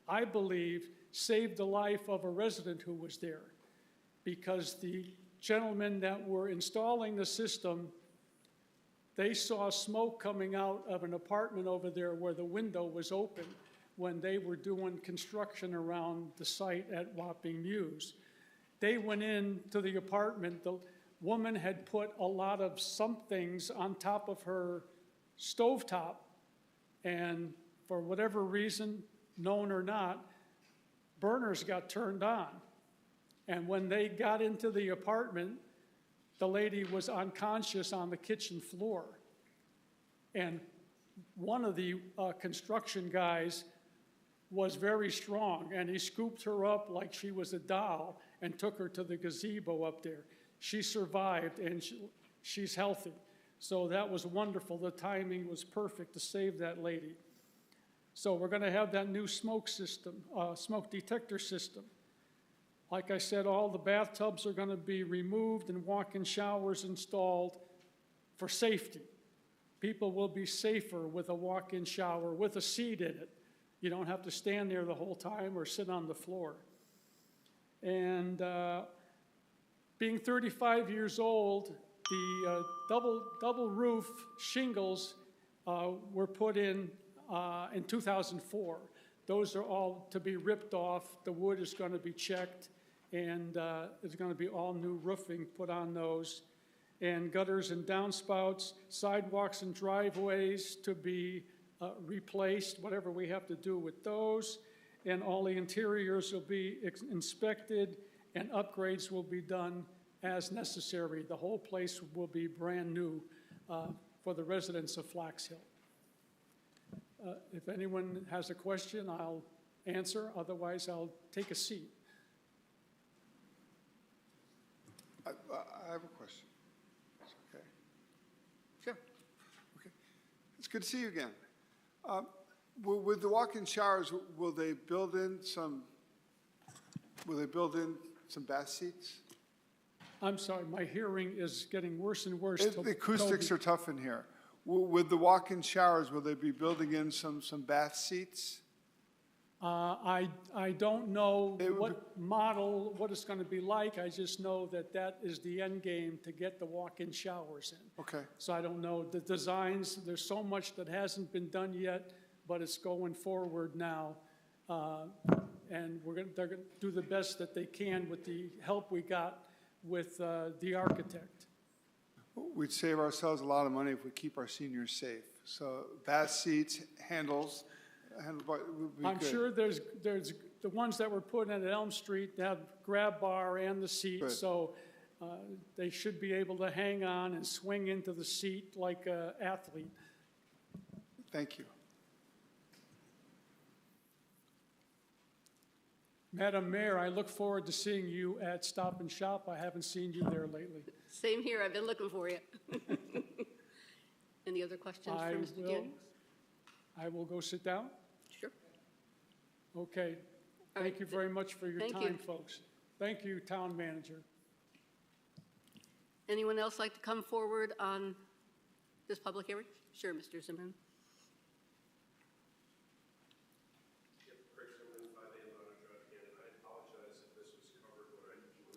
I believe, saved the life of a resident who was there, because the gentlemen that were installing the system, they saw smoke coming out of an apartment over there where the window was open when they were doing construction around the site at Wapping Mews. They went into the apartment. The woman had put a lot of some things on top of her stovetop, and for whatever reason, known or not, burners got turned on. And when they got into the apartment, the lady was unconscious on the kitchen floor. And one of the construction guys was very strong, and he scooped her up like she was a doll and took her to the gazebo up there. She survived, and she's healthy. So that was wonderful. The timing was perfect to save that lady. So we're going to have that new smoke system, smoke detector system. Like I said, all the bathtubs are going to be removed and walk-in showers installed for safety. people will be safer with a walk-in shower with a seat in it. You don't have to stand there the whole time or sit on the floor. And being 35 years old, the double roof shingles were put in 2004. Those are all to be ripped off. The wood is going to be checked, and there's going to be all new roofing put on those. And gutters and downspouts, sidewalks and driveways to be replaced, whatever we have to do with those. And all the interiors will be inspected, and upgrades will be done as necessary. The whole place will be brand new for the residents of Flax Hill. If anyone has a question, I'll answer. Otherwise, I'll take a seat. I have a question. It's okay. Sure. Okay. It's good to see you again. With the walk-in showers, will they build in some bath seats? I'm sorry, my hearing is getting worse and worse. The acoustics are tough in here. With the walk-in showers, will they be building in some bath seats? I don't know what model, what it's going to be like. I just know that that is the end game to get the walk-in showers in. Okay. So I don't know the designs. There's so much that hasn't been done yet, but it's going forward now. And they're going to do the best that they can with the help we got with the architect. We'd save ourselves a lot of money if we keep our seniors safe. So bath seats, handled would be I'm good. sure there's the ones that were put in at Elm Street have grab bar and the seat, Good. so they should be able to hang on and swing into the seat like an athlete. Thank you. Madam Mayor, I look forward to seeing you at Stop and Shop. I haven't seen you there lately. Same here, I've been looking for you. Any other questions for Mr. Daniels? I will go sit down? Sure. Okay. All Thank right. you very much for your Thank you. time, folks. Thank you, Town Manager. Anyone else like to come forward on this public hearing? Sure, Mr. Zimmerman.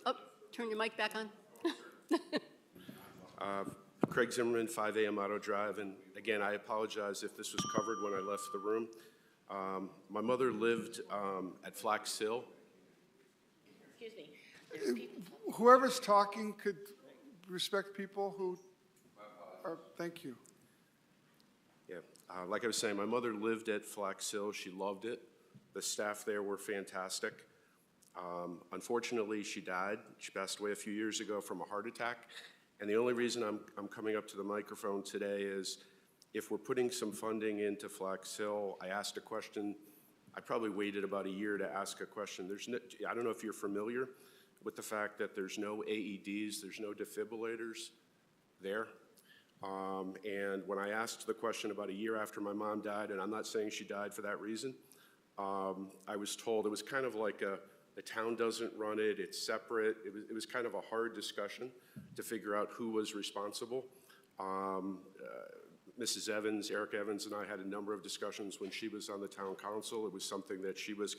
Oh, turn your mic back on. Craig Zimmerman, 5 AM Auto Drive, and again, I apologize if this was covered when I left the room. My mother lived at Flax Hill. Excuse me. There's people. Whoever's talking could respect people who are, thank you. Yeah, like I was saying, my mother lived at Flax Hill. She loved it. The staff there were fantastic. Unfortunately, she died. She passed away a few years ago from a heart attack. And the only reason I'm coming up to the microphone today is if we're putting some funding into Flax Hill, I asked a question. I probably waited about a year to ask a question. I don't know if you're familiar with the fact that there's no AEDs, there's no defibrillators there. And when I asked the question about a year after my mom died, and I'm not saying she died for that reason, I was told it was kind of like the town doesn't run it, it's separate. It was kind of a hard discussion to figure out who was responsible. Mrs. Evans, Eric Evans, and I had a number of discussions when she was on the town council. It was something that she was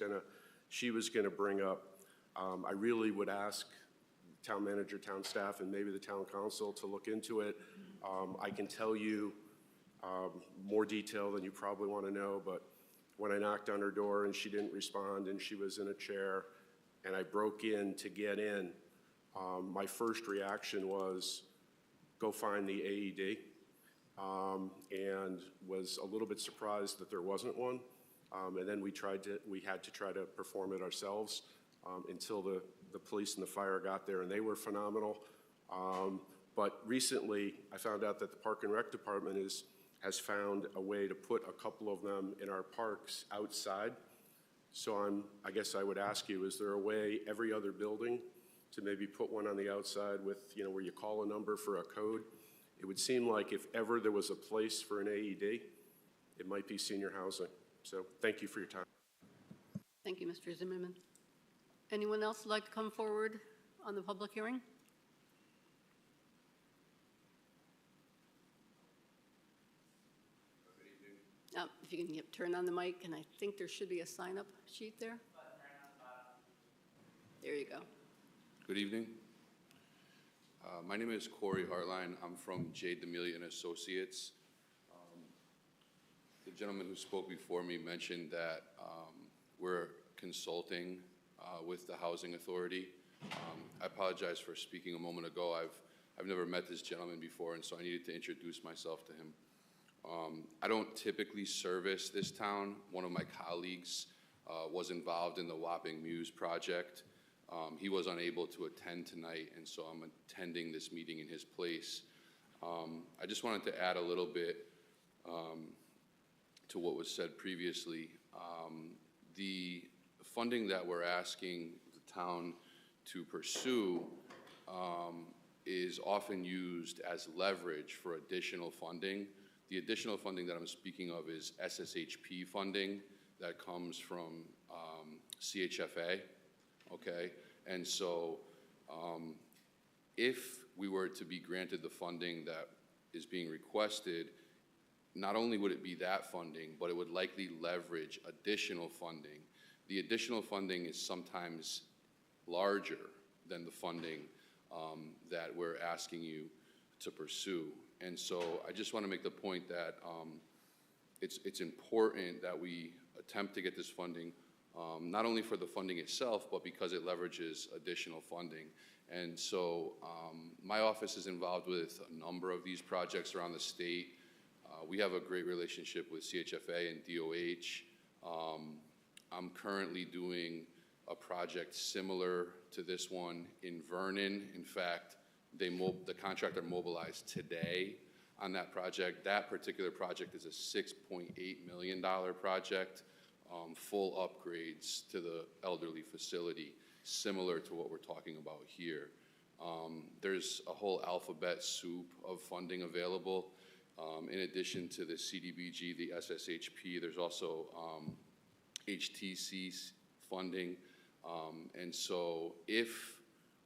gonna bring up. I really would ask town manager, town staff, and maybe the town council to look into it. I can tell you more detail than you probably want to know, but when I knocked on her door and she didn't respond and she was in a chair and I broke in to get in, my first reaction was go find the AED, and was a little bit surprised that there wasn't one. And then we had to try to perform it ourselves until the police and the fire got there, and they were phenomenal. But recently, I found out that the Park and Rec Department has found a way to put a couple of them in our parks outside. So I guess I would ask you, is there a way every other building to maybe put one on the outside with, where you call a number for a code? It would seem like if ever there was a place for an AED, it might be senior housing. So thank you for your time. Thank you, Mr. Zimmerman. Anyone else like to come forward on the public hearing? If you can turn on the mic, and I think there should be a sign-up sheet there. There you go. Good evening. My name is Corey Hartline. I'm from J. D'Amelia and Associates. The gentleman who spoke before me mentioned that we're consulting with the Housing Authority. I apologize for speaking a moment ago. I've never met this gentleman before, and so I needed to introduce myself to him. I don't typically service this town. One of my colleagues was involved in the Wapping Muse project. He was unable to attend tonight, and so I'm attending this meeting in his place. I just wanted to add a little bit to what was said previously. The funding that we're asking the town to pursue is often used as leverage for additional funding. The additional funding that I'm speaking of is SSHP funding that comes from CHFA, okay? And so if we were to be granted the funding that is being requested, not only would it be that funding, but it would likely leverage additional funding. The additional funding is sometimes larger than the funding that we're asking you to pursue. And so I just want to make the point that it's important that we attempt to get this funding, not only for the funding itself, but because it leverages additional funding. And so my office is involved with a number of these projects around the state. We have a great relationship with CHFA and DOH. I'm currently doing a project similar to this one in Vernon. In fact, the contractor mobilized today on that project. That particular project is a $6.8 million project, full upgrades to the elderly facility, similar to what we're talking about here. There's a whole alphabet soup of funding available. In addition to the CDBG, the SSHP, there's also HTC funding. And so if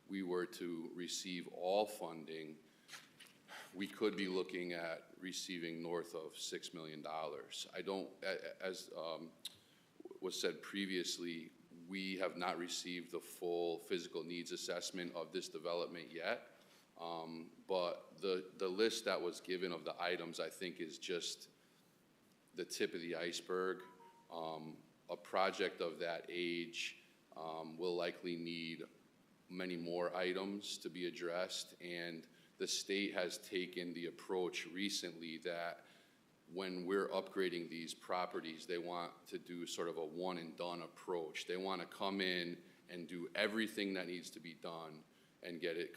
we were to receive all funding, we could be looking at receiving north of $6 million. I don't, as was said previously, we have not received the full physical needs assessment of this development yet. But the list that was given of the items, I think, is just the tip of the iceberg. A project of that age will likely need many more items to be addressed, and the state has taken the approach recently that when we're upgrading these properties, they want to do sort of a one and done approach. They want to come in and do everything that needs to be done and get it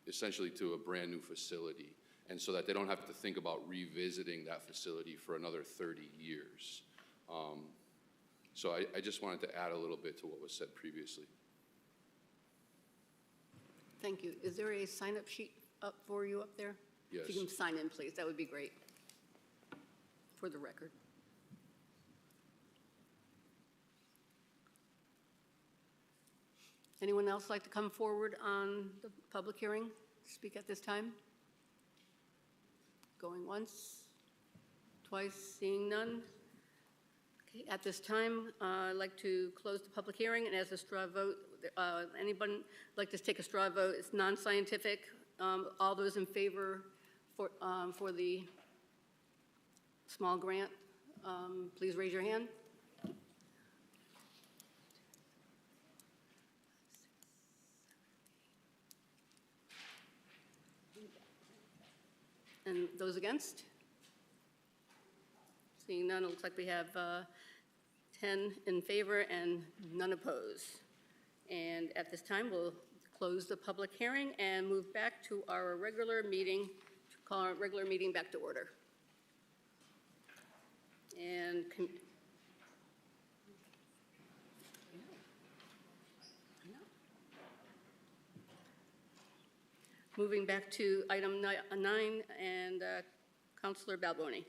essentially to a brand new facility, and so that they don't have to think about revisiting that facility for another 30 years. So I just wanted to add a little bit to what was said previously. Thank you. Is there a sign-up sheet up for you up there? Yes. If you can sign in, please, that would be great for the record. Anyone else like to come forward on the public hearing, speak at this time? Going once, twice, seeing none. Okay, at this time, I'd like to close the public hearing and as a straw vote. Anyone like to take a straw vote? It's non-scientific. All those in favor for the small grant, please raise your hand. And those against? Seeing none, it looks like we have 10 in favor and none opposed. And at this time, we'll close the public hearing and move back to our regular meeting, to call our regular meeting back to order. And moving back to item 9 and Councilor Balboni.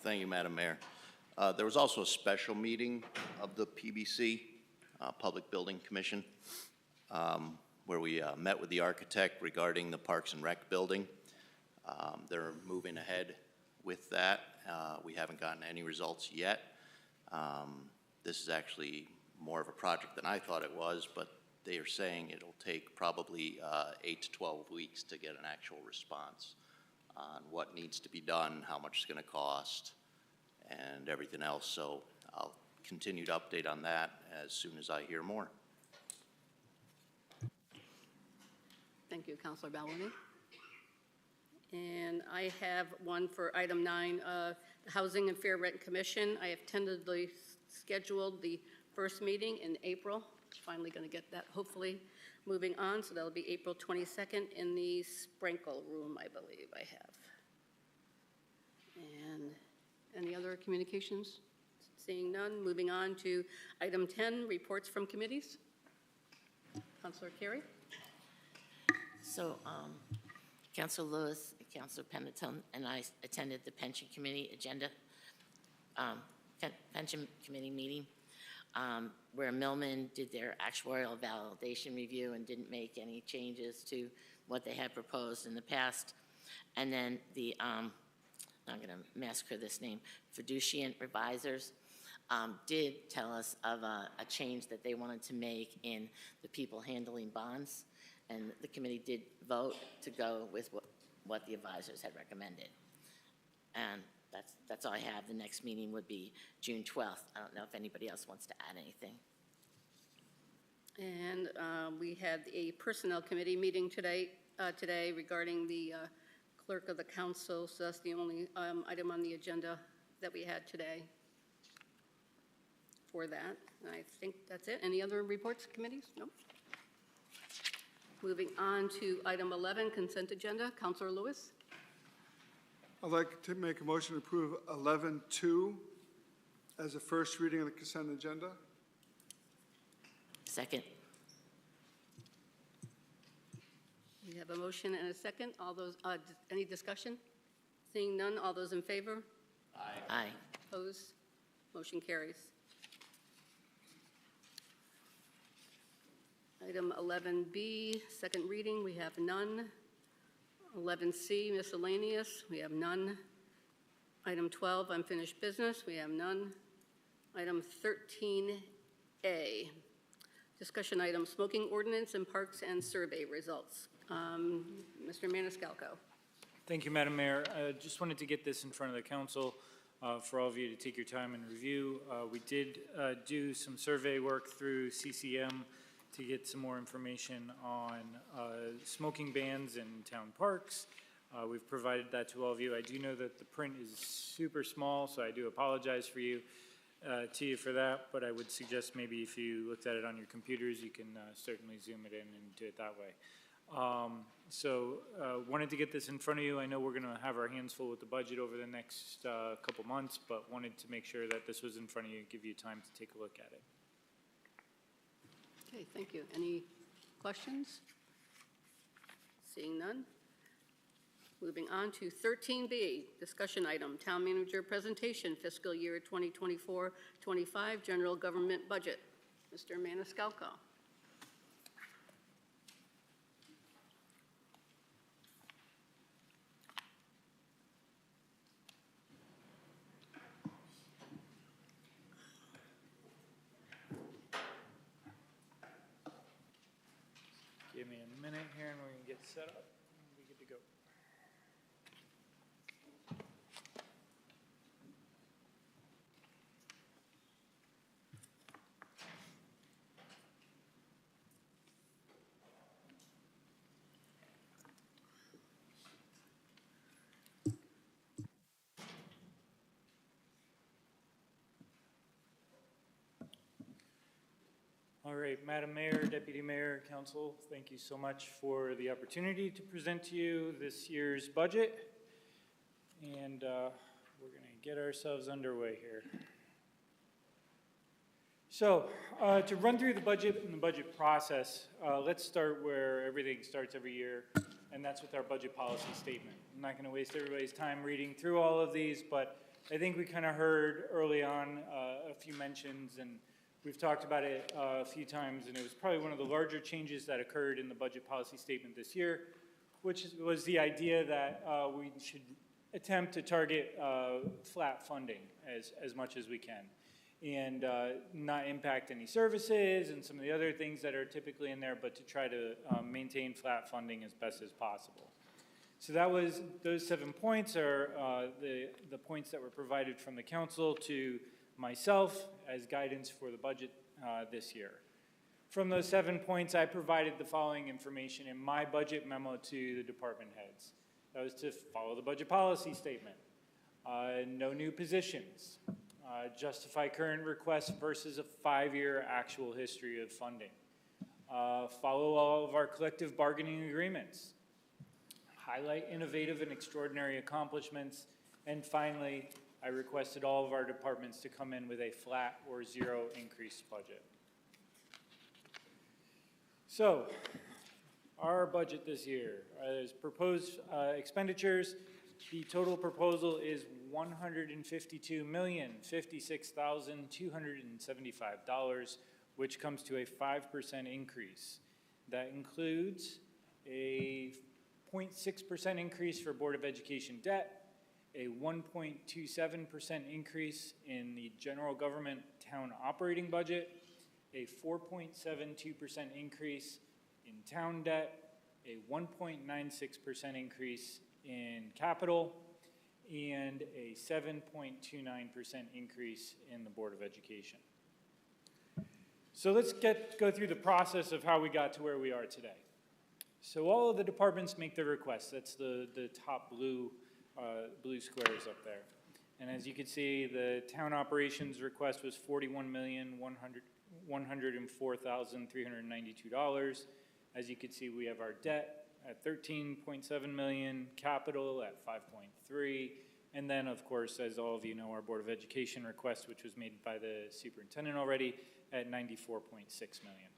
Thank you, Madam Mayor. There was also a special meeting of the PBC, Public Building Commission, where we met with the architect regarding the Parks and Rec building. They're moving ahead with that. We haven't gotten any results yet. This is actually more of a project than I thought it was, but they are saying it'll take probably 8 to 12 weeks to get an actual response on what needs to be done, how much it's going to cost, and everything else. So I'll continue to update on that as soon as I hear more. Thank you, Councilor Ballamy. And I have one for item 9, the Housing and Fair Rent Commission. I have tentatively scheduled the first meeting in April. Finally going to get that hopefully moving on. So that'll be April 22nd in the Sprinkle Room, I believe I have. And any other communications? Seeing none, moving on to item 10, reports from committees. Councilor Carey. So, Councilor Lewis, Councilor Pemberton, and I attended the Pension Committee Pension Committee meeting, where Millman did their actuarial validation review and didn't make any changes to what they had proposed in the past. And then the, I'm going to massacre this name, Fiducian Revisors, did tell us of a change that they wanted to make in the people handling bonds. And the committee did vote to go with what the advisors had recommended. And that's all I have. The next meeting would be June 12th. I don't know if anybody else wants to add anything. And we had a personnel committee meeting today regarding the clerk of the council. So that's the only item on the agenda that we had today for that. And I think that's it. Any other reports, committees? Nope. Moving on to item 11, consent agenda. Councilor Lewis. I'd like to make a motion to approve 11-2 as a first reading of the consent agenda. Second. We have a motion and a second. All those, any discussion? Seeing none, all those in favor? Aye. Aye. Opposed? Motion carries. Item 11B, second reading, we have none. 11C, miscellaneous, we have none. Item 12, unfinished business, we have none. Item 13A, discussion item, smoking ordinance and parks and survey results. Mr. Maniscalco. Thank you, Madam Mayor. I just wanted to get this in front of the council for all of you to take your time and review. We did do some survey work through CCM to get some more information on smoking bans in town parks. We've provided that to all of you. I do know that the print is super small, so I do apologize to you for that, but I would suggest maybe if you looked at it on your computers, you can certainly zoom it in and do it that way. Wanted to get this in front of you. I know we're gonna have our hands full with the budget over the next couple months, but wanted to make sure that this was in front of you, give you time to take a look at it. Okay, thank you. Any questions? Seeing none. Moving on to 13B, discussion item, town manager presentation, fiscal year 2024-25, general government budget. Mr. Maniscalco. Give me a minute here and we can get set up. We'll be good to go. All right, Madam Mayor, Deputy Mayor, Council, thank you so much for the opportunity to present to you this year's budget. And we're going to get ourselves underway here. So to run through the budget and the budget process, let's start where everything starts every year, and that's with our budget policy statement. I'm not going to waste everybody's time reading through all of these, but I think we kind of heard early on a few mentions, and we've talked about it a few times, and it was probably one of the larger changes that occurred in the budget policy statement this year, which was the idea that we should attempt to target flat funding as much as we can, and not impact any services and some of the other things that are typically in there, but to try to maintain flat funding as best as possible. So those 7 points are the points that were provided from the council to myself as guidance for the budget this year. From those 7 points, I provided the following information in my budget memo to the department heads. That was to follow the budget policy statement, no new positions, justify current requests versus a 5-year actual history of funding, follow all of our collective bargaining agreements, highlight innovative and extraordinary accomplishments, and finally, I requested all of our departments to come in with a flat or zero increase budget. So, our budget this year is proposed expenditures. The total proposal is $152,056,275, which comes to a 5% increase. That includes a 0.6% increase for Board of Education debt, a 1.27% increase in the general government town operating budget, a 4.72% increase in town debt, a 1.96% increase in capital, and a 7.29% increase in the Board of Education. So let's go through the process of how we got to where we are today. So all of the departments make their requests. That's the top blue squares up there. And as you can see, the town operations request was $41,104,392. As you can see, we have our debt at $13.7 million, capital at $5.3, and then, of course, as all of you know, our Board of Education request, which was made by the superintendent already, at $94.6 million.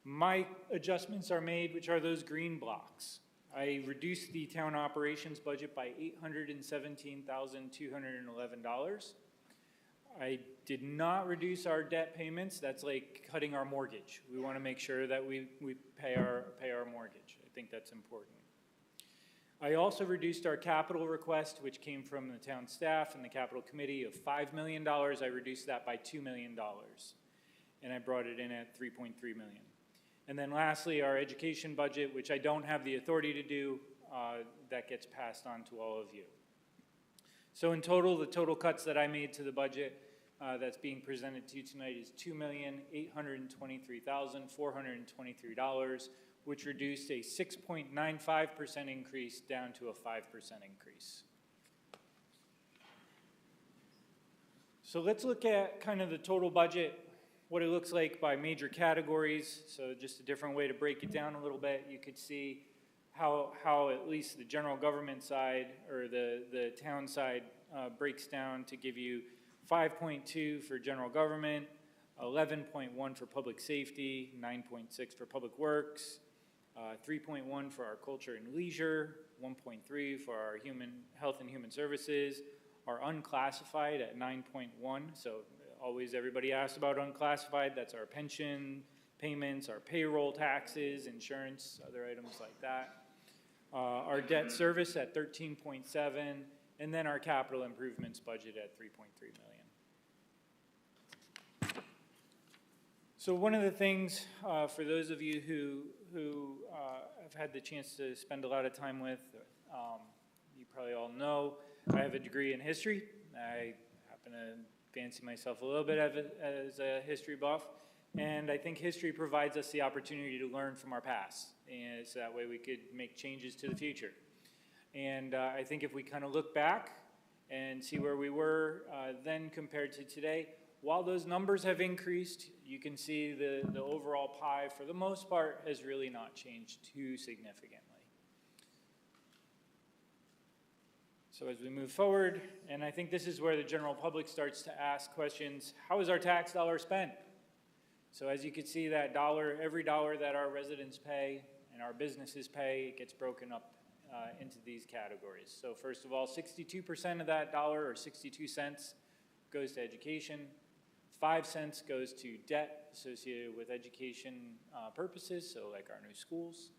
My adjustments are made, which are those green blocks. I reduced the town operations budget by $817,211. I did not reduce our debt payments. That's like cutting our mortgage. We want to make sure that we pay our mortgage. I think that's important. I also reduced our capital request, which came from the town staff and the capital committee, of $5 million. I reduced that by $2 million, and I brought it in at $3.3 million. And then lastly, our education budget, which I don't have the authority to do, that gets passed on to all of you. So in total, the total cuts that I made to the budget that's being presented to you tonight is $2,823,423, which reduced a 6.95% increase down to a 5% increase. So let's look at kind of the total budget, what it looks like by major categories. So just a different way to break it down a little bit. You could see how at least the general government side or the town side breaks down to give you 5.2 for general government, 11.1 for public safety, 9.6 for public works, 3.1 for our culture and leisure, 1.3 for our health and human services, our unclassified at 9.1. So always everybody asks about unclassified. That's our pension payments, our payroll taxes, insurance, other items like that. Our debt service at 13.7, and then our capital improvements budget at 3.3 million. So one of the things for those of you who have had the chance to spend a lot of time with, you probably all know, I have a degree in history. I happen to fancy myself a little bit as a history buff, and I think history provides us the opportunity to learn from our past, and so that way we could make changes to the future. And I think if we kind of look back and see where we were then compared to today, while those numbers have increased, you can see the overall pie, for the most part, has really not changed too significantly. So as we move forward, and I think this is where the general public starts to ask questions, how is our tax dollar spent? So as you can see, that dollar, every dollar that our residents pay and our businesses pay, it gets broken up into these categories. So first of all, 62% of that dollar, or 62 cents, goes to education. 5 cents goes to debt associated with education purposes, so like our new schools.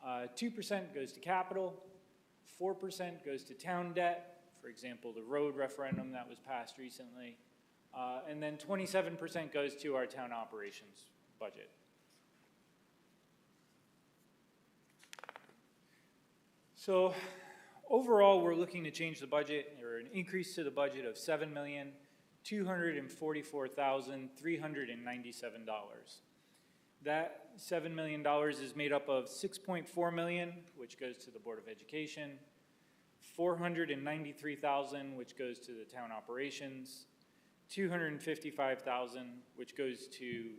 2% goes to capital. 4% goes to town debt, for example, the road referendum that was passed recently. And then 27% goes to our town operations budget. So overall, we're looking to change the budget, or an increase to the budget of $7,244,397. That $7 million is made up of $6.4 million, which goes to the Board of Education, $493,000, which goes to the town operations, $255,000, which goes to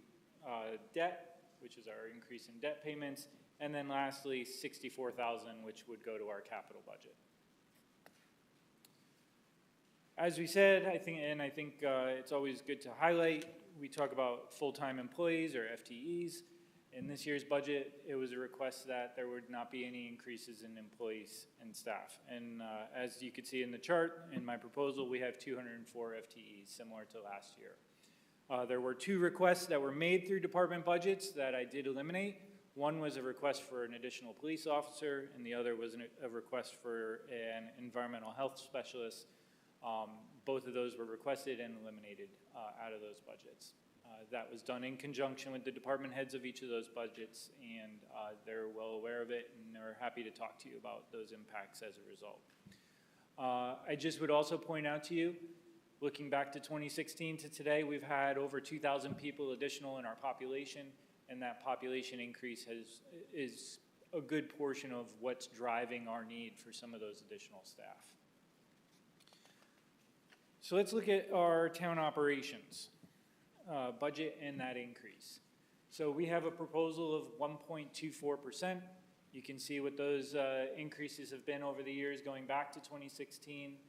debt, which is our increase in debt payments, and then lastly, $64,000, which would go to our capital budget. As we said, I think it's always good to highlight, we talk about full-time employees or FTEs. In this year's budget, it was a request that there would not be any increases in employees and staff. And as you could see in the chart, in my proposal, we have 204 FTEs, similar to last year. There were 2 requests that were made through department budgets that I did eliminate. One was a request for an additional police officer, and the other was a request for an environmental health specialist. Both of those were requested and eliminated out of those budgets. That was done in conjunction with the department heads of each of those budgets, and they're well aware of it, and they're happy to talk to you about those impacts as a result. I just would also point out to you, looking back to 2016 to today, we've had over 2,000 people additional in our population, and that population increase is a good portion of what's driving our need for some of those additional staff. So let's look at our town operations budget and that increase. So we have a proposal of 1.24%. You can see what those increases have been over the years going back to 2016.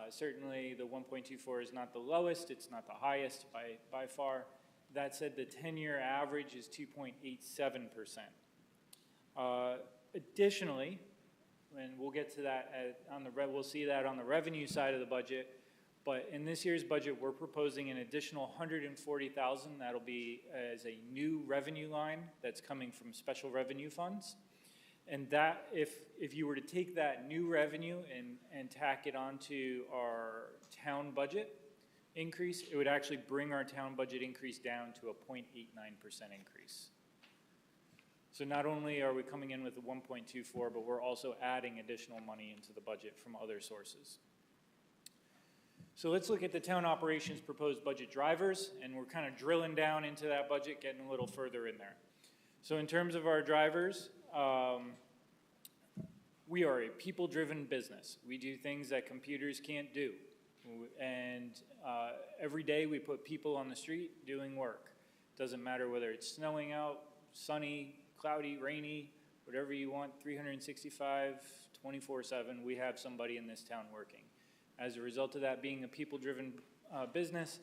Certainly the 1.24 is not the lowest, it's not the highest by far. That said, the 10-year average is 2.87%. Additionally, and we'll get to that we'll see that on the revenue side of the budget, but in this year's budget, we're proposing an additional $140,000. That'll be as a new revenue line that's coming from special revenue funds. And that, if you were to take that new revenue and tack it onto our town budget increase, it would actually bring our town budget increase down to a 0.89% increase. So not only are we coming in with a 1.24, but we're also adding additional money into the budget from other sources. So let's look at the town operations proposed budget drivers, and we're kind of drilling down into that budget, getting a little further in there. So in terms of our drivers, we are a people-driven business. We do things that computers can't do. And every day we put people on the street doing work. Doesn't matter whether it's snowing out, sunny, cloudy, rainy, whatever you want, 365, 24/7, we have somebody in this town working. As a result of that being a people-driven business,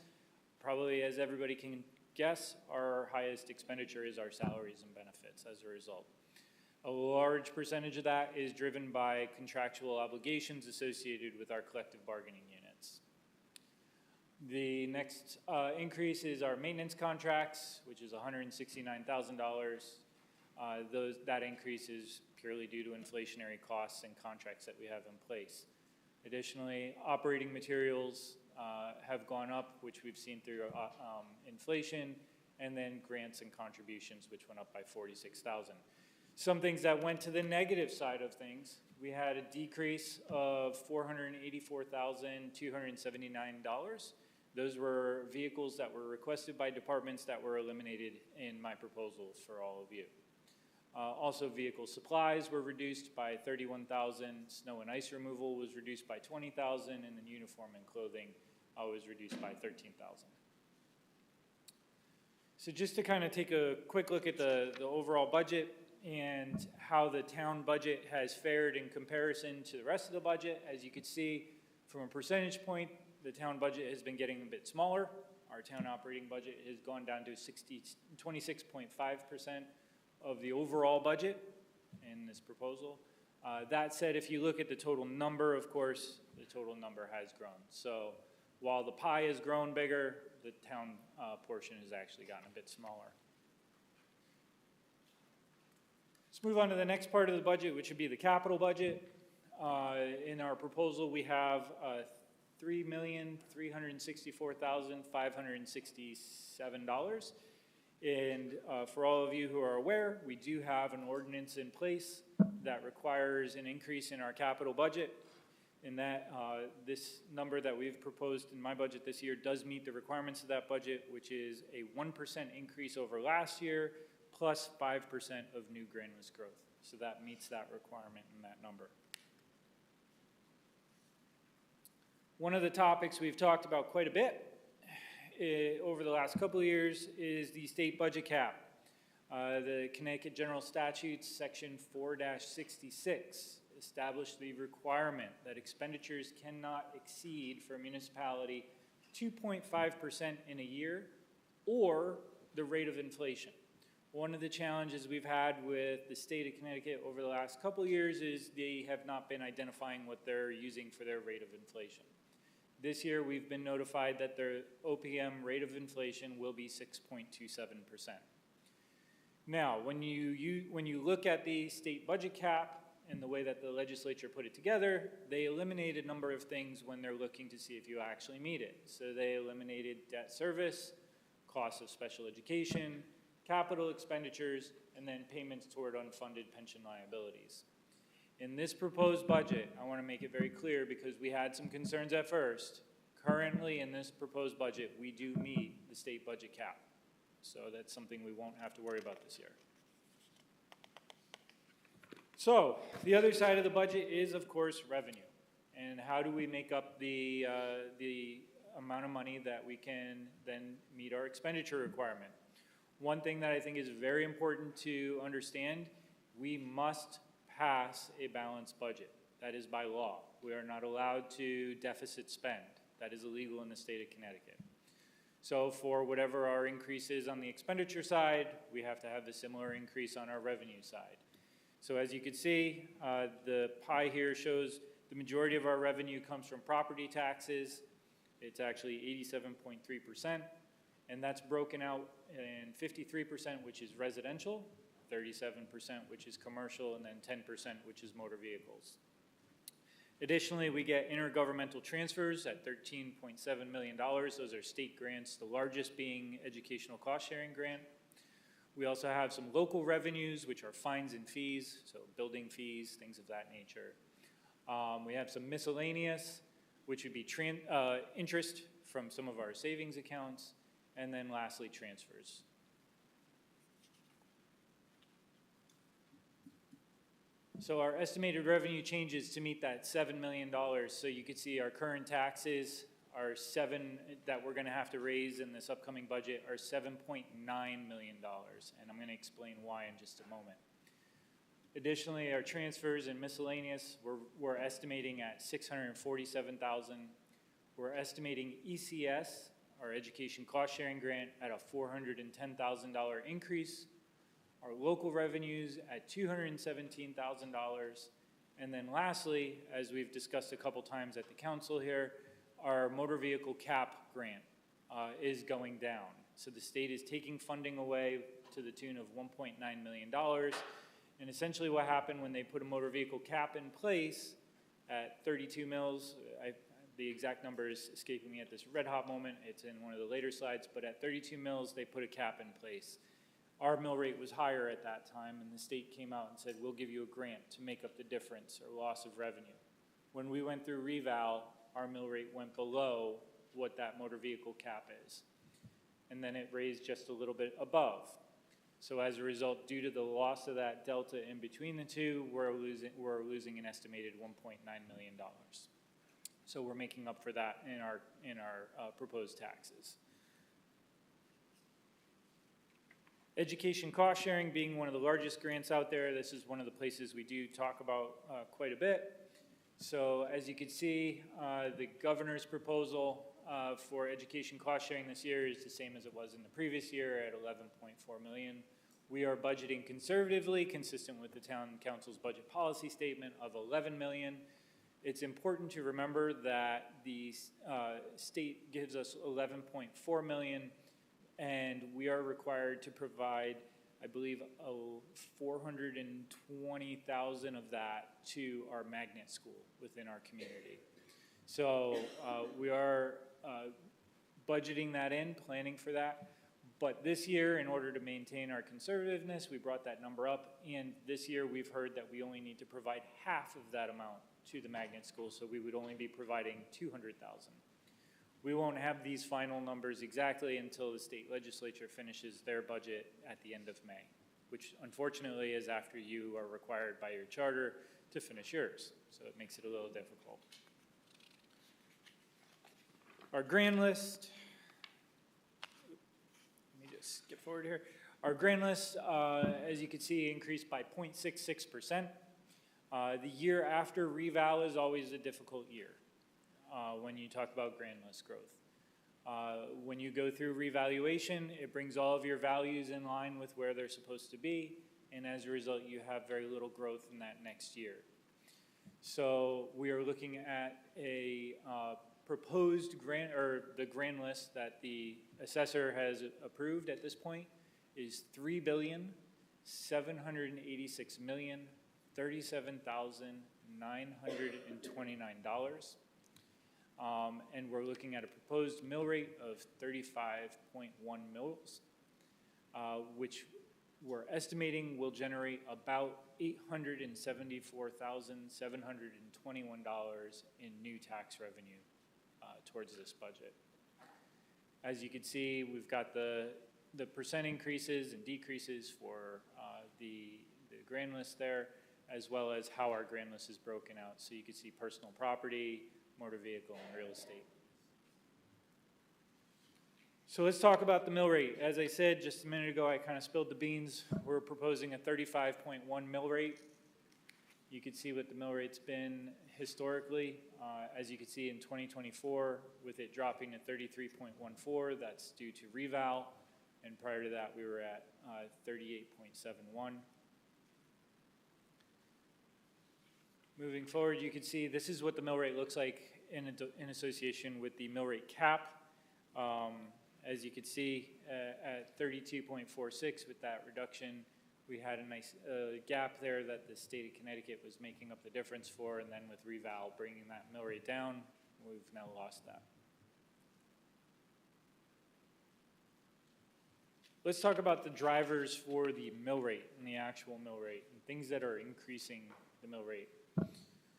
probably as everybody can guess, our highest expenditure is our salaries and benefits as a result. A large percentage of that is driven by contractual obligations associated with our collective bargaining units. The next increase is our maintenance contracts, which is $169,000. That increase is purely due to inflationary costs and contracts that we have in place. Additionally, operating materials have gone up, which we've seen through inflation, and then grants and contributions, which went up by $46,000. Some things that went to the negative side of things, we had a decrease of $484,279. Those were vehicles that were requested by departments that were eliminated in my proposals for all of you. Also, vehicle supplies were reduced by $31,000. Snow and ice removal was reduced by $20,000, and then uniform and clothing was reduced by $13,000. So just to kind of take a quick look at the overall budget and how the town budget has fared in comparison to the rest of the budget, as you could see from a percentage point, the town budget has been getting a bit smaller. Our town operating budget has gone down to 26.5% of the overall budget in this proposal. That said, if you look at the total number, of course, the total number has grown. So while the pie has grown bigger, the town portion has actually gotten a bit smaller. Let's move on to the next part of the budget, which would be the capital budget. In our proposal, we have $3,364,567. And for all of you who are aware, we do have an ordinance in place that requires an increase in our capital budget. And that this number that we've proposed in my budget this year does meet the requirements of that budget, which is a 1% increase over last year, plus 5% of new grand list growth. So that meets that requirement in that number. One of the topics we've talked about quite a bit over the last couple of years is the state budget cap. The Connecticut General Statutes, Section 4-66, established the requirement that expenditures cannot exceed for a municipality 2.5% in a year or the rate of inflation. One of the challenges we've had with the state of Connecticut over the last couple of years is they have not been identifying what they're using for their rate of inflation. This year, we've been notified that their OPM rate of inflation will be 6.27%. Now, when you look at the state budget cap and the way that the legislature put it together, they eliminate a number of things when they're looking to see if you actually meet it. So they eliminated debt service, costs of special education, capital expenditures, and then payments toward unfunded pension liabilities. In this proposed budget, I want to make it very clear because we had some concerns at first. Currently, in this proposed budget, we do meet the state budget cap. So that's something we won't have to worry about this year. So the other side of the budget is, of course, revenue. And how do we make up the amount of money that we can then meet our expenditure requirement? One thing that I think is very important to understand, we must pass a balanced budget. That is by law. We are not allowed to deficit spend. That is illegal in the state of Connecticut. So for whatever our increase is on the expenditure side, we have to have a similar increase on our revenue side. So as you can see, the pie here shows the majority of our revenue comes from property taxes. It's actually 87.3%, and that's broken out in 53%, which is residential, 37%, which is commercial, and then 10%, which is motor vehicles. Additionally, we get intergovernmental transfers at $13.7 million. Those are state grants, the largest being educational cost-sharing grant. We also have some local revenues, which are fines and fees, so building fees, things of that nature. We have some miscellaneous, which would be interest from some of our savings accounts, and then lastly, transfers. So our estimated revenue changes to meet that $7 million. So you can see our current taxes are that we're going to have to raise in this upcoming budget are $7.9 million. And I'm going to explain why in just a moment. Additionally, our transfers and miscellaneous, we're estimating at $647,000. We're estimating ECS, our education cost sharing grant, at a $410,000 increase. Our local revenues at $217,000. And then lastly, as we've discussed a couple times at the council here, our motor vehicle cap grant is going down. So the state is taking funding away to the tune of $1.9 million. And essentially what happened when they put a motor vehicle cap in place at 32 mills, the exact number is escaping me at this red hot moment, it's in one of the later slides, but at 32 mills, they put a cap in place. Our mill rate was higher at that time, and the state came out and said, we'll give you a grant to make up the difference or loss of revenue. When we went through reval, our mill rate went below what that motor vehicle cap is. And then it raised just a little bit above. So as a result, due to the loss of that delta in between the two, we're losing an estimated $1.9 million. So we're making up for that in our proposed taxes. Education cost sharing being one of the largest grants out there, this is one of the places we do talk about quite a bit. So as you can see, the governor's proposal for education cost sharing this year is the same as it was in the previous year at $11.4 million. We are budgeting conservatively, consistent with the town council's budget policy statement of $11 million. It's important to remember that the state gives us $11.4 million, and we are required to provide I believe, 420,000 of that to our magnet school within our community. So we are budgeting that in, planning for that. But this year, in order to maintain our conservativeness, we brought that number up. And this year, we've heard that we only need to provide half of that amount to the magnet school, so we would only be providing 200,000. We won't have these final numbers exactly until the state legislature finishes their budget at the end of May, which unfortunately is after you are required by your charter to finish yours. So it makes it a little difficult. Our grand list, let me just skip forward here. Our grand list, as you can see, increased by 0.66%. The year after reval is always a difficult year when you talk about grand list growth. When you go through revaluation, it brings all of your values in line with where they're supposed to be, and as a result, you have very little growth in that next year. So we are looking at a proposed grant, or the grand list that the assessor has approved at this point is $3,786,037,929. And we're looking at a proposed mill rate of 35.1 mils, which we're estimating will generate about $874,721 in new tax revenue towards this budget. As you can see, we've got the percent increases and decreases for the grand list there, as well as how our grand list is broken out. So you can see personal property, motor vehicle, and real estate. So let's talk about the mill rate. As I said just a minute ago, I kind of spilled the beans. We're proposing a 35.1 mill rate. You can see what the mill rate's been historically. As you can see in 2024, with it dropping to 33.14, that's due to reval. And prior to that, we were at 38.71. Moving forward, you can see this is what the mill rate looks like in association with the mill rate cap. As you can see, at 32.46 with that reduction, we had a nice gap there that the state of Connecticut was making up the difference for, and then with reval bringing that mill rate down, we've now lost that. Let's talk about the drivers for the mill rate and the actual mill rate and things that are increasing the mill rate.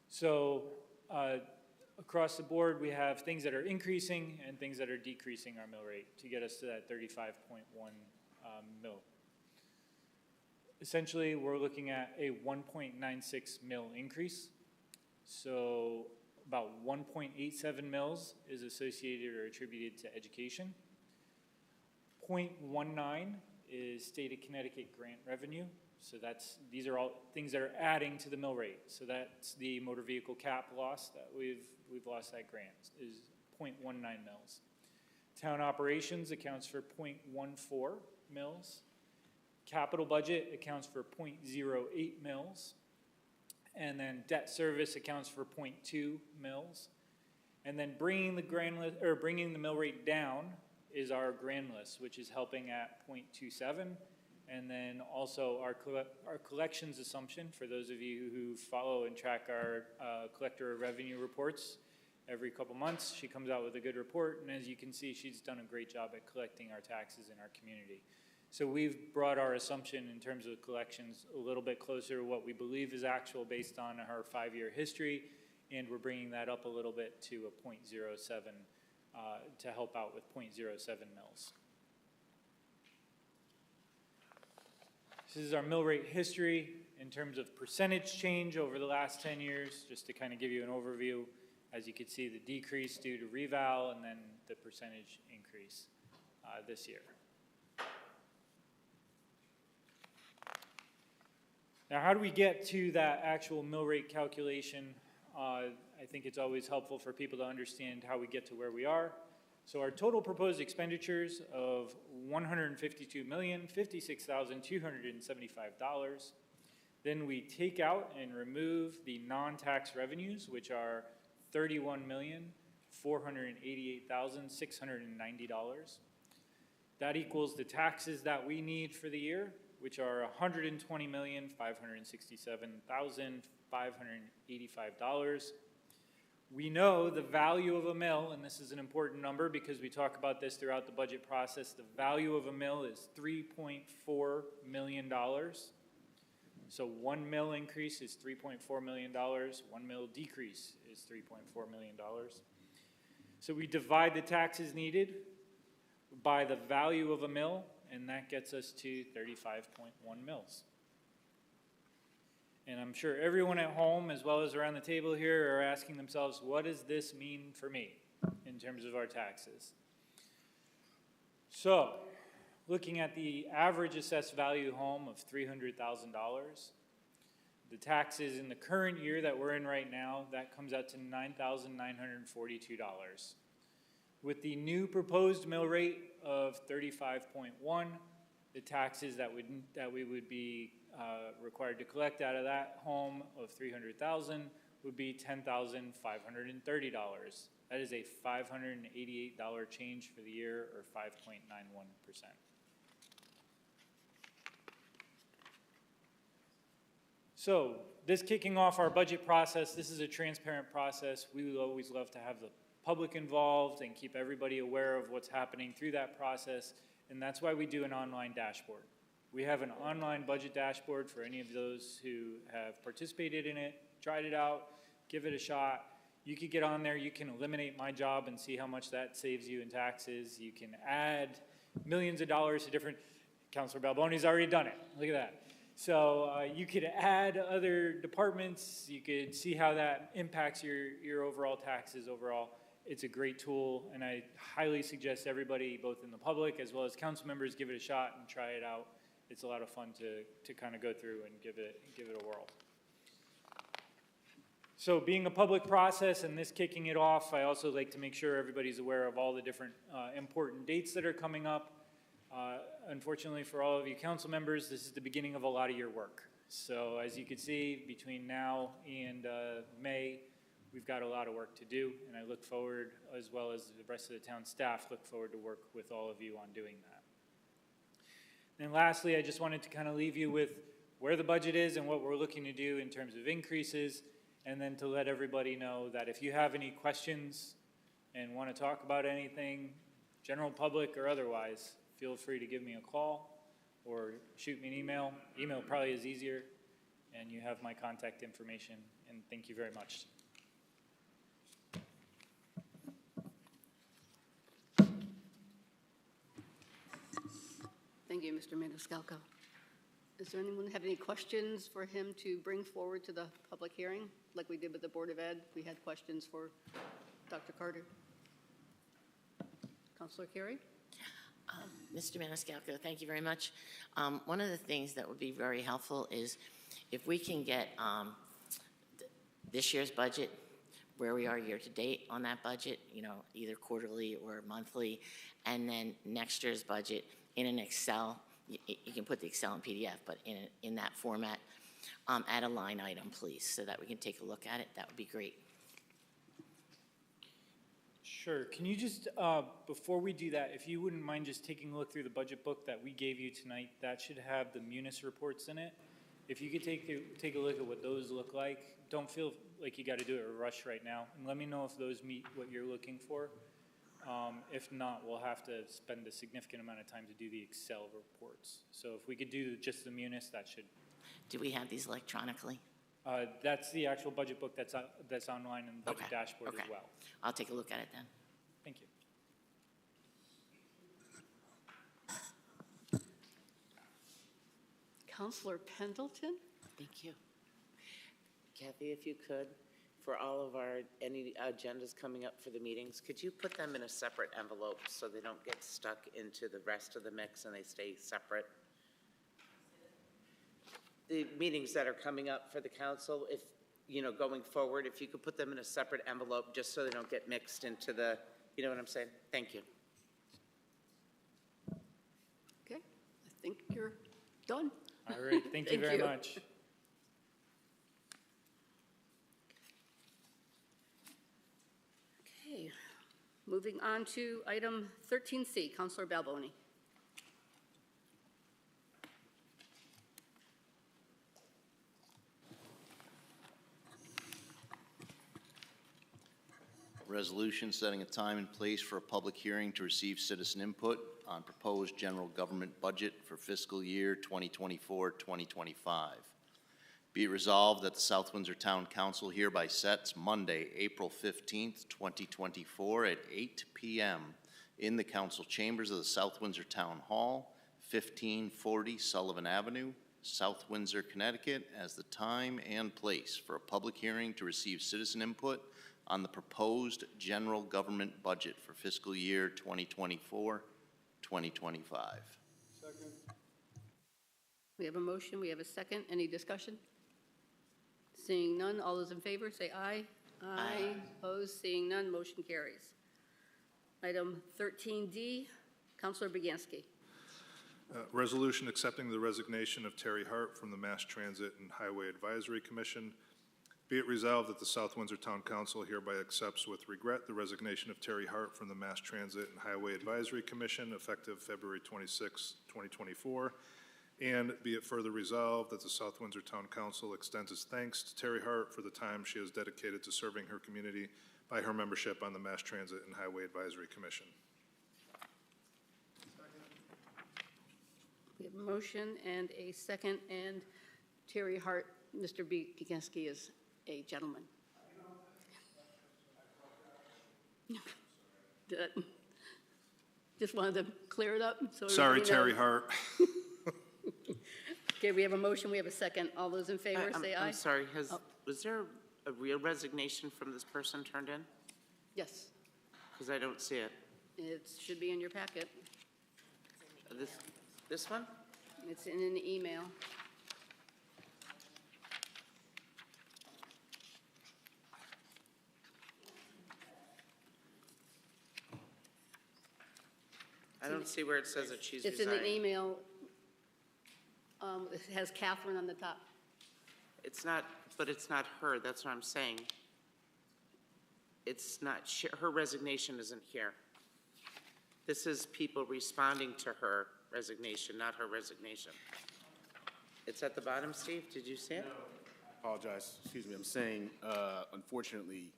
So across the board, we have things that are increasing and things that are decreasing our mill rate to get us to that 35.1 mil. Essentially, we're looking at a 1.96 mil increase. So about 1.87 mils is associated or attributed to education. 0.19 is state of Connecticut grant revenue. So these are all things that are adding to the mill rate. So that's the motor vehicle cap loss that we've lost that grant is 0.19 mils. Town operations accounts for 0.14 mils. Capital budget accounts for 0.08 mils. And then debt service accounts for 0.2 mils. And then bringing the mill rate down is our grand list, which is helping at 0.27. And then also our collections assumption, for those of you who follow and track our collector of revenue reports, every couple months she comes out with a good report, and as you can see, she's done a great job at collecting our taxes in our community. So we've brought our assumption in terms of collections a little bit closer to what we believe is actual based on her 5-year history, and we're bringing that up a little bit to a 0.07 to help out with 0.07 mils. This is our mill rate history in terms of percentage change over the last 10 years, just to kind of give you an overview. As you can see, the decrease due to reval and then the percentage increase this year. Now, how do we get to that actual mill rate calculation? I think it's always helpful for people to understand how we get to where we are. So our total proposed expenditures of $152,056,275. Then we take out and remove the non-tax revenues, which are $31,488,690. That equals the taxes that we need for the year, which are $120,567,585. We know the value of a mill, and this is an important number because we talk about this throughout the budget process, the value of a mill is $3.4 million. So 1 mill increase is $3.4 million, 1 mill decrease is $3.4 million. So we divide the taxes needed by the value of a mill, and that gets us to 35.1 mills. And I'm sure everyone at home, as well as around the table here, are asking themselves, what does this mean for me in terms of our taxes? So, looking at the average assessed value home of $300,000, the taxes in the current year that we're in right now, that comes out to $9,942. With the new proposed mill rate of 35.1, the taxes that we would be required to collect out of that home of $300,000 would be $10,530. That is a $588 change for the year, or 5.91%. So, this kicking off our budget process, this is a transparent process. We would always love to have the public involved and keep everybody aware of what's happening through that process, and that's why we do an online dashboard. We have an online budget dashboard for any of those who have participated in it, tried it out, give it a shot. You could get on there, you can eliminate my job and see how much that saves you in taxes. You can add millions of dollars to different, Councilor Balboni's already done it, look at that. So you could add other departments, you could see how that impacts your overall taxes overall. It's a great tool, and I highly suggest everybody, both in the public as well as council members, give it a shot and try it out. It's a lot of fun to kind of go through and give it a whirl. So being a public process and this kicking it off, I also like to make sure everybody's aware of all the different important dates that are coming up. Unfortunately for all of you council members, this is the beginning of a lot of your work. So as you can see, between now and May, we've got a lot of work to do, and I look forward, as well as the rest of the town staff, look forward to work with all of you on doing that. And lastly, I just wanted to kind of leave you with where the budget is and what we're looking to do in terms of increases, and then to let everybody know that if you have any questions and want to talk about anything, general public or otherwise, feel free to give me a call or shoot me an email. Email probably is easier, and you have my contact information, and thank you very much. Thank you, Mr. Maniscalco. Does there anyone have any questions for him to bring forward to the public hearing? Like we did with the Board of Ed, we had questions for Dr. Carter. Councilor Carey? Mr. Maniscalco, thank you very much. One of the things that would be very helpful is if we can get this year's budget, where we are year to date on that budget, either quarterly or monthly, and then next year's budget in an Excel. You can put the Excel in PDF, but in that format, add a line item, please, so that we can take a look at it. That would be great. Sure. Can you just, before we do that, if you wouldn't mind just taking a look through the budget book that we gave you tonight, that should have the munis reports in it. If you could take a look at what those look like, don't feel like you got to do it in a rush right now, and let me know if those meet what you're looking for. If not, we'll have to spend a significant amount of time to do the Excel reports. So if we could do just the munis, that should. Do we have these electronically? That's the actual budget book that's online in the budget dashboard as well. I'll take a look at it then. Thank you. Councilor Pendleton? Thank you. Kathy, if you could, for all of any agendas coming up for the meetings, could you put them in a separate envelope so they don't get stuck into the rest of the mix and they stay separate? The meetings that are coming up for the council, if, going forward, if you could put them in a separate envelope just so they don't get mixed into the, you know what I'm saying? Thank you. Okay, I think you're done. All right, thank you very much. Okay, moving on to item 13C, Councilor Balboni. resolution setting a time and place for a public hearing to receive citizen input on proposed general government budget for fiscal year 2024-2025. Be it resolved that the South Windsor Town Council hereby sets Monday, April 15th, 2024 at 8 p.m. in the council chambers of the South Windsor Town Hall, 1540 Sullivan Avenue, South Windsor, Connecticut, as the time and place for a public hearing to receive citizen input on the proposed general government budget for fiscal year 2024-2025. Second. We have a motion, we have a second. Any discussion? Seeing none, all those in favor, say aye. Aye. Opposed, seeing none, motion carries. Item 13D, Councilor Begansky. Resolution accepting the resignation of Terry Hart from the Mass Transit and Highway Advisory Commission. Be it resolved that the South Windsor Town Council hereby accepts with regret the resignation of Terry Hart from the Mass Transit and Highway Advisory Commission effective February 26, 2024. And be it further resolved that the South Windsor Town Council extends its thanks to Terry Hart for the time she has dedicated to serving her community by her membership on the Mass Transit and Highway Advisory Commission. We have a motion and a second, and Terry Hart, Mr. Begansky is a gentleman. Just wanted to clear it up. So Sorry, everybody Terry knows. Hart. Okay, we have a motion, we have a second. All those in favor, say aye. I'm sorry, Oh. was there a real resignation from this person turned in? Yes, Because I don't see it. it should be in your packet. This one? It's in an email. I don't see where it says that she's It's in resigning. an email. It has Catherine on the top. It's not, but it's not her, that's what I'm saying. It's not, her resignation isn't here. This is people responding to her resignation, not her resignation. It's at the bottom, Steve, did you see it? Apologize, excuse me, I'm saying, unfortunately,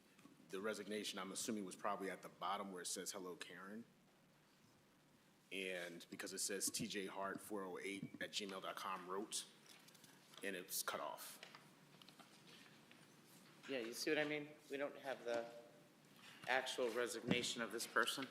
the resignation, I'm assuming, was probably at the bottom where it says, "Hello, Karen." And because it says tjhart408@gmail.com wrote, and it's cut off. Yeah, you see what I mean? We don't have the actual resignation of this person.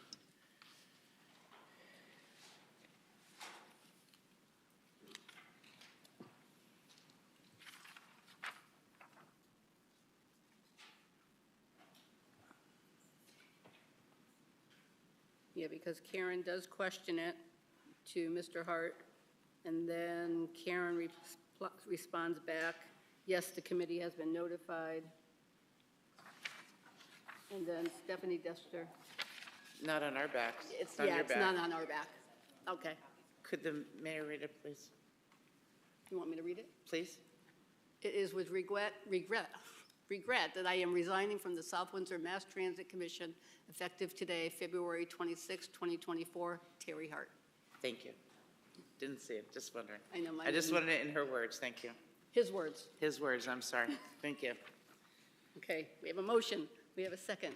Yeah, because Karen does question it to Mr. Hart, and then Karen responds back, yes, the committee has been notified. And then Stephanie Dester. Not on our backs. It's, on yeah, your it's back. not on our back. Okay. Could the mayor read it, please? You want me to read it? Please? It is with regret that I am resigning from the South Windsor Mass Transit Commission effective today, February 26, 2024. Terry Hart. Thank you. Didn't see it, just wondering. I know mine I just didn't. wanted it in her words, thank you. His words. His words, I'm sorry. Thank you. Okay, we have a motion. We have a second.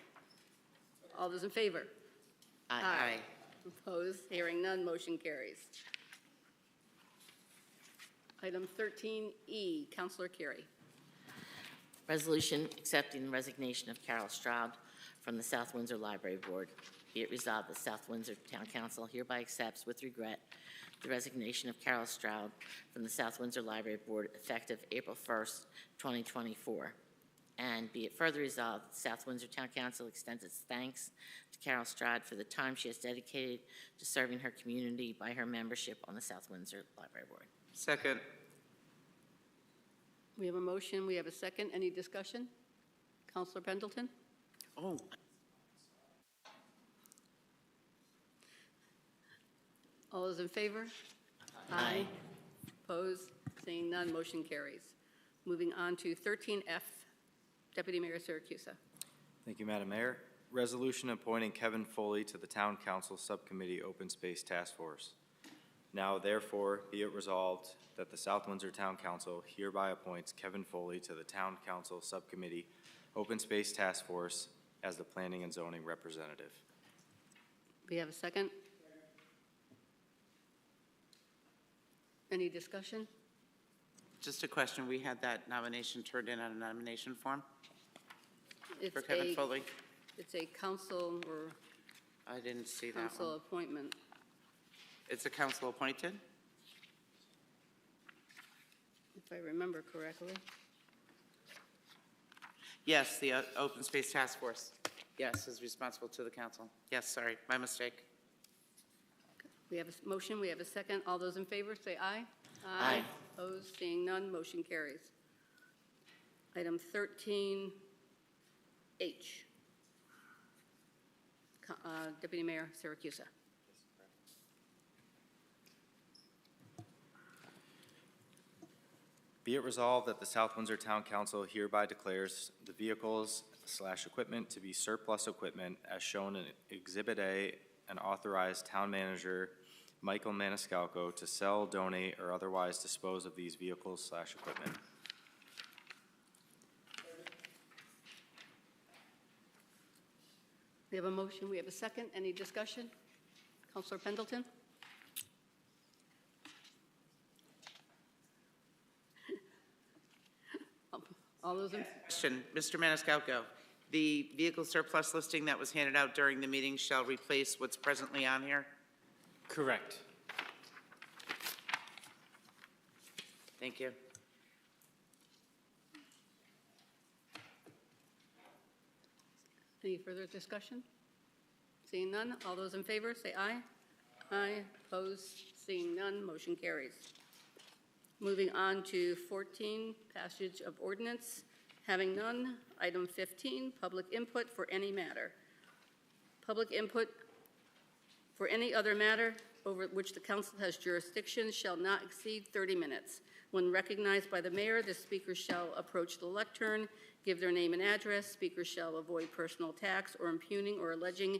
All those in favor? Aye. Opposed? Hearing none, motion carries. Item 13E, Councilor Carey. Resolution accepting the resignation of Carol Stroud from the South Windsor Library Board. Be it resolved, the South Windsor Town Council hereby accepts with regret the resignation of Carol Stroud from the South Windsor Library Board effective April 1st, 2024. And be it further resolved, the South Windsor Town Council extends its thanks to Carol Stroud for the time she has dedicated to serving her community by her membership on the South Windsor Library Board. Second. We have a motion. We have a second. Any discussion? Councilor Pendleton? Oh. All those in favor? Aye. Opposed? Seeing none, motion carries. Moving on to 13F, Deputy Mayor Siracusa. Thank you, Madam Mayor. Resolution appointing Kevin Foley to the Town Council Subcommittee Open Space Task Force. Now therefore be it resolved that the South Windsor Town Council hereby appoints Kevin Foley to the Town Council Subcommittee Open Space Task Force as the planning and zoning representative. We have a second? Any discussion? Just a question, we had that nomination turned in on a nomination form It's for Kevin a- Foley? It's a council or I didn't see that council one. appointment. It's a council appointed? If I remember correctly. Yes, the Open Space Task Force, yes, is responsible to the council. Yes, sorry, my mistake. We have a motion, we have a second. All those in favor, say aye. Aye. Opposed, seeing none, motion carries. Item 13H. Deputy Mayor Siracusa. Be it resolved that the South Windsor Town Council hereby declares the vehicles/equipment to be surplus equipment as shown in Exhibit A and authorize Town Manager Michael Maniscalco to sell, donate, or otherwise dispose of these vehicles/equipment. We have a motion, we have a second. Any discussion? Councilor Pendleton? All those in, Question, Mr. Maniscalco, the vehicle surplus listing that was handed out during the meeting shall replace what's presently on here? Correct. Thank you. any further discussion? Seeing none, all those in favor, say aye. Aye. Opposed, seeing none, motion carries. Moving on to 14, passage of ordinance. Having none, item 15, public input for any matter. Public input for any other matter over which the council has jurisdiction shall not exceed 30 minutes. When recognized by the mayor, the speaker shall approach the lectern, give their name and address. Speakers shall avoid personal attacks or impugning or alleging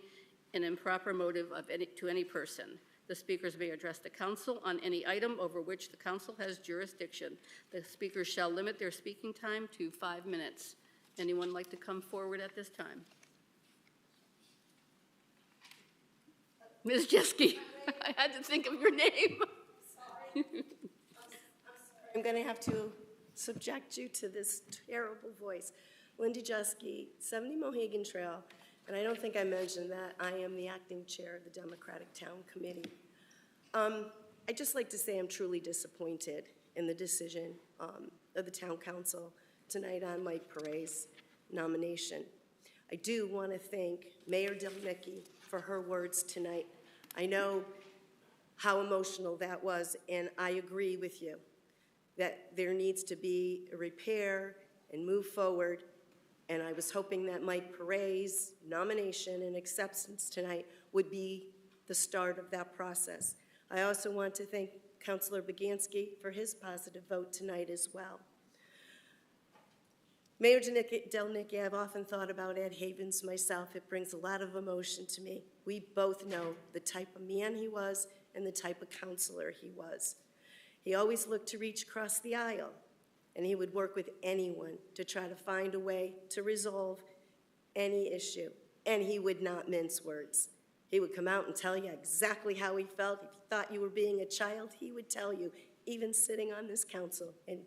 an improper motive to any person. The speakers may address the council on any item over which the council has jurisdiction. The speakers shall limit their speaking time to 5 minutes. Anyone like to come forward at this time? Ms. Jeske, I had to think of your name. I'm going to have to subject you to this terrible voice. Lindy Jeske, 70 Mohegan Trail, and I don't think I mentioned that I am the acting chair of the Democratic Town Committee. I'd just like to say I'm truly disappointed in the decision of the Town Council tonight on Mike Perret's nomination. I do want to thank Mayor Delnicki for her words tonight. I know how emotional that was, and I agree with you that there needs to be a repair and move forward, and I was hoping that Mike Perret's nomination and acceptance tonight would be the start of that process. I also want to thank Councilor Baganski for his positive vote tonight as well. Mayor Delnicki, I've often thought about Ed Havens myself. It brings a lot of emotion to me. We both know the type of man he was and the type of counselor he was. He always looked to reach across the aisle, and he would work with anyone to try to find a way to resolve any issue, and he would not mince words. He would come out and tell you exactly how he felt. If he thought you were being a child, he would tell you, even sitting on this council. And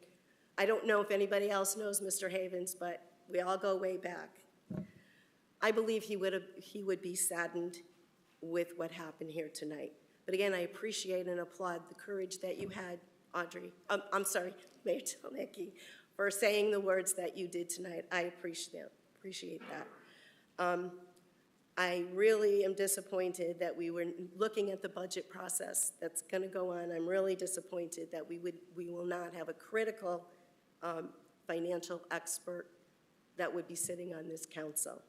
I don't know if anybody else knows Mr. Havens, but we all go way back. I believe he would be saddened with what happened here tonight. But again, I appreciate and applaud the courage that you had, Audrey, Mayor Delnicki, for saying the words that you did tonight. I appreciate that. I really am disappointed that we were looking at the budget process that's going to go on. I'm really disappointed that we will not have a critical financial expert that would be sitting on this council.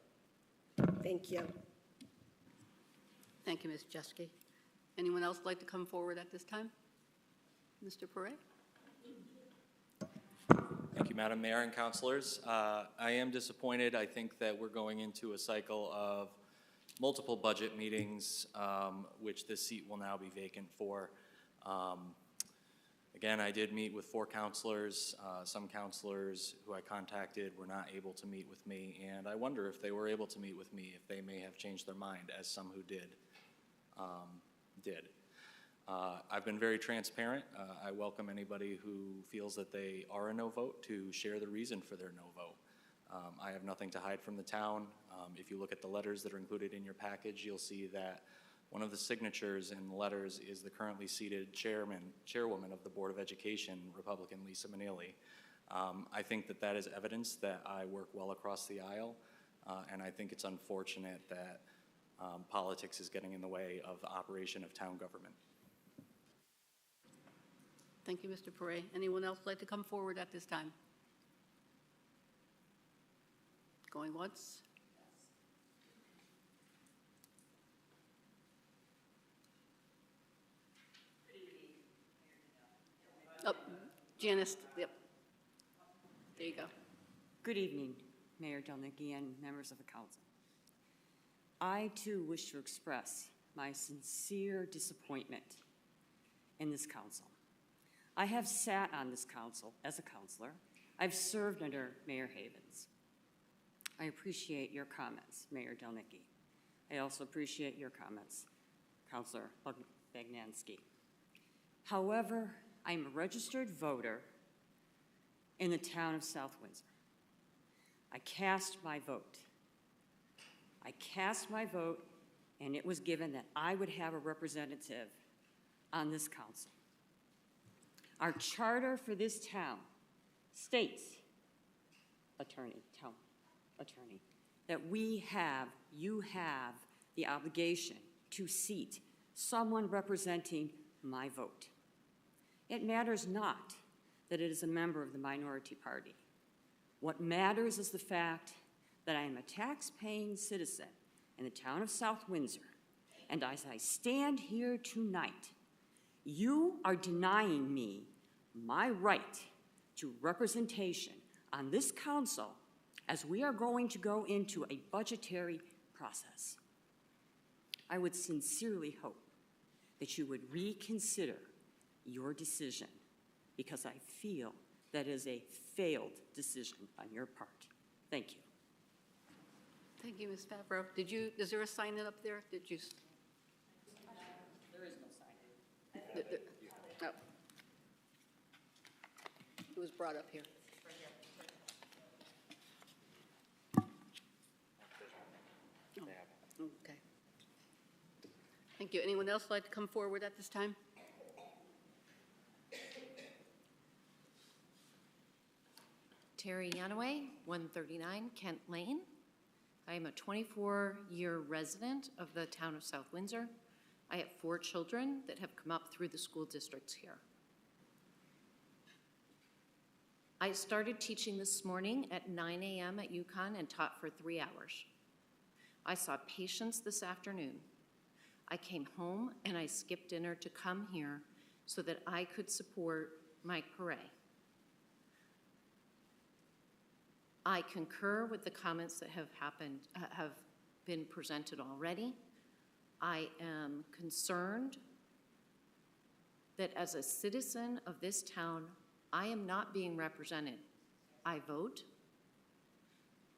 Thank you. Thank you, Ms. Jeske. Anyone else like to come forward at this time? Mr. Perret? Thank you, Madam Mayor and councilors. I am disappointed. I think that we're going into a cycle of multiple budget meetings, which this seat will now be vacant for. Again, I did meet with 4 counselors. Some counselors who I contacted were not able to meet with me, and I wonder if they were able to meet with me, if they may have changed their mind, as some who did. I've been very transparent. I welcome anybody who feels that they are a no vote to share the reason for their no vote. I have nothing to hide from the town. If you look at the letters that are included in your package, you'll see that one of the signatures in the letters is the currently seated chairwoman of the Board of Education, Republican Lisa Manili. I think that that is evidence that I work well across the aisle, and I think it's unfortunate that politics is getting in the way of the operation of town government. Thank you, Mr. Perret. Anyone else like to come forward at this time? Going once? Oh, Janice, yep. There you go. Good evening, Mayor Delnicki and members of the council. I too wish to express my sincere disappointment in this council. I have sat on this council as a counselor. I've served under Mayor Havens. I appreciate your comments, Mayor Delnicki. I also appreciate your comments, Councilor Bagnansky. However, I'm a registered voter in the town of South Windsor. I cast my vote. I cast my vote, and it was given that I would have a representative on this council. Our charter for this town states, town attorney, that you have the obligation to seat someone representing my vote. It matters not that it is a member of the minority party. What matters is the fact that I am a tax-paying citizen in the town of South Windsor, and as I stand here tonight, you are denying me my right to representation on this council as we are going to go into a budgetary process. I would sincerely hope that you would reconsider your decision, because I feel that is a failed decision on your part. Thank you. Thank you, Ms. Favreau. Is there a sign-in up there? Did you? There is no sign-in. Oh. It was brought up here. Oh, okay. Thank you. Anyone else like to come forward at this time? Terry Yanaway, 139 Kent Lane. I am a 24-year resident of the town of South Windsor. I have 4 children that have come up through the school districts here. I started teaching this morning at 9 a.m. at UConn and taught for 3 hours. I saw patients this afternoon. I came home and I skipped dinner to come here so that I could support Mike Perret. I concur with the comments that have been presented already. I am concerned that as a citizen of this town, I am not being represented. I vote,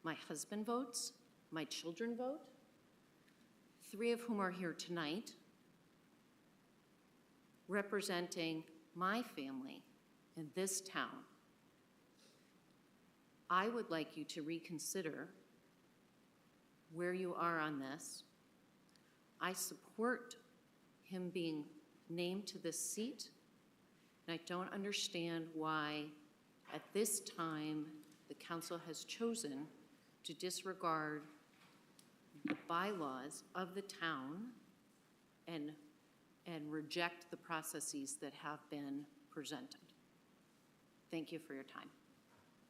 my husband votes, my children vote, 3 of whom are here tonight, representing my family in this town. I would like you to reconsider where you are on this. I support him being named to this seat, and I don't understand why at this time the council has chosen to disregard the bylaws of the town and reject the processes that have been presented. Thank you for your time.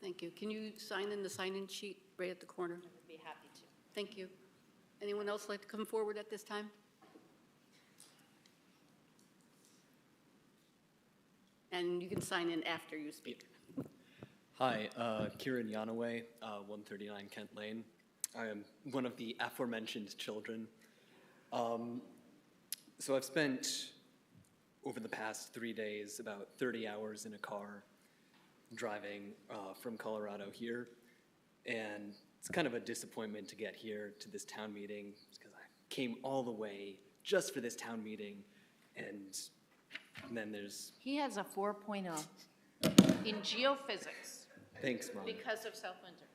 Thank you. Can you sign in the sign-in sheet right at the corner? I would be happy to. Thank you. Anyone else like to come forward at this time? And you can sign in after you speak. Hi, Kieran Yanaway, 139 Kent Lane. I am one of the aforementioned children. So I've spent over the past 3 days, about 30 hours in a car driving from Colorado here. And it's kind of a disappointment to get here to this town meeting because I came all the way just for this town meeting. And then there's, He has a 4.0 in geophysics thanks, Mom. because of South Windsor.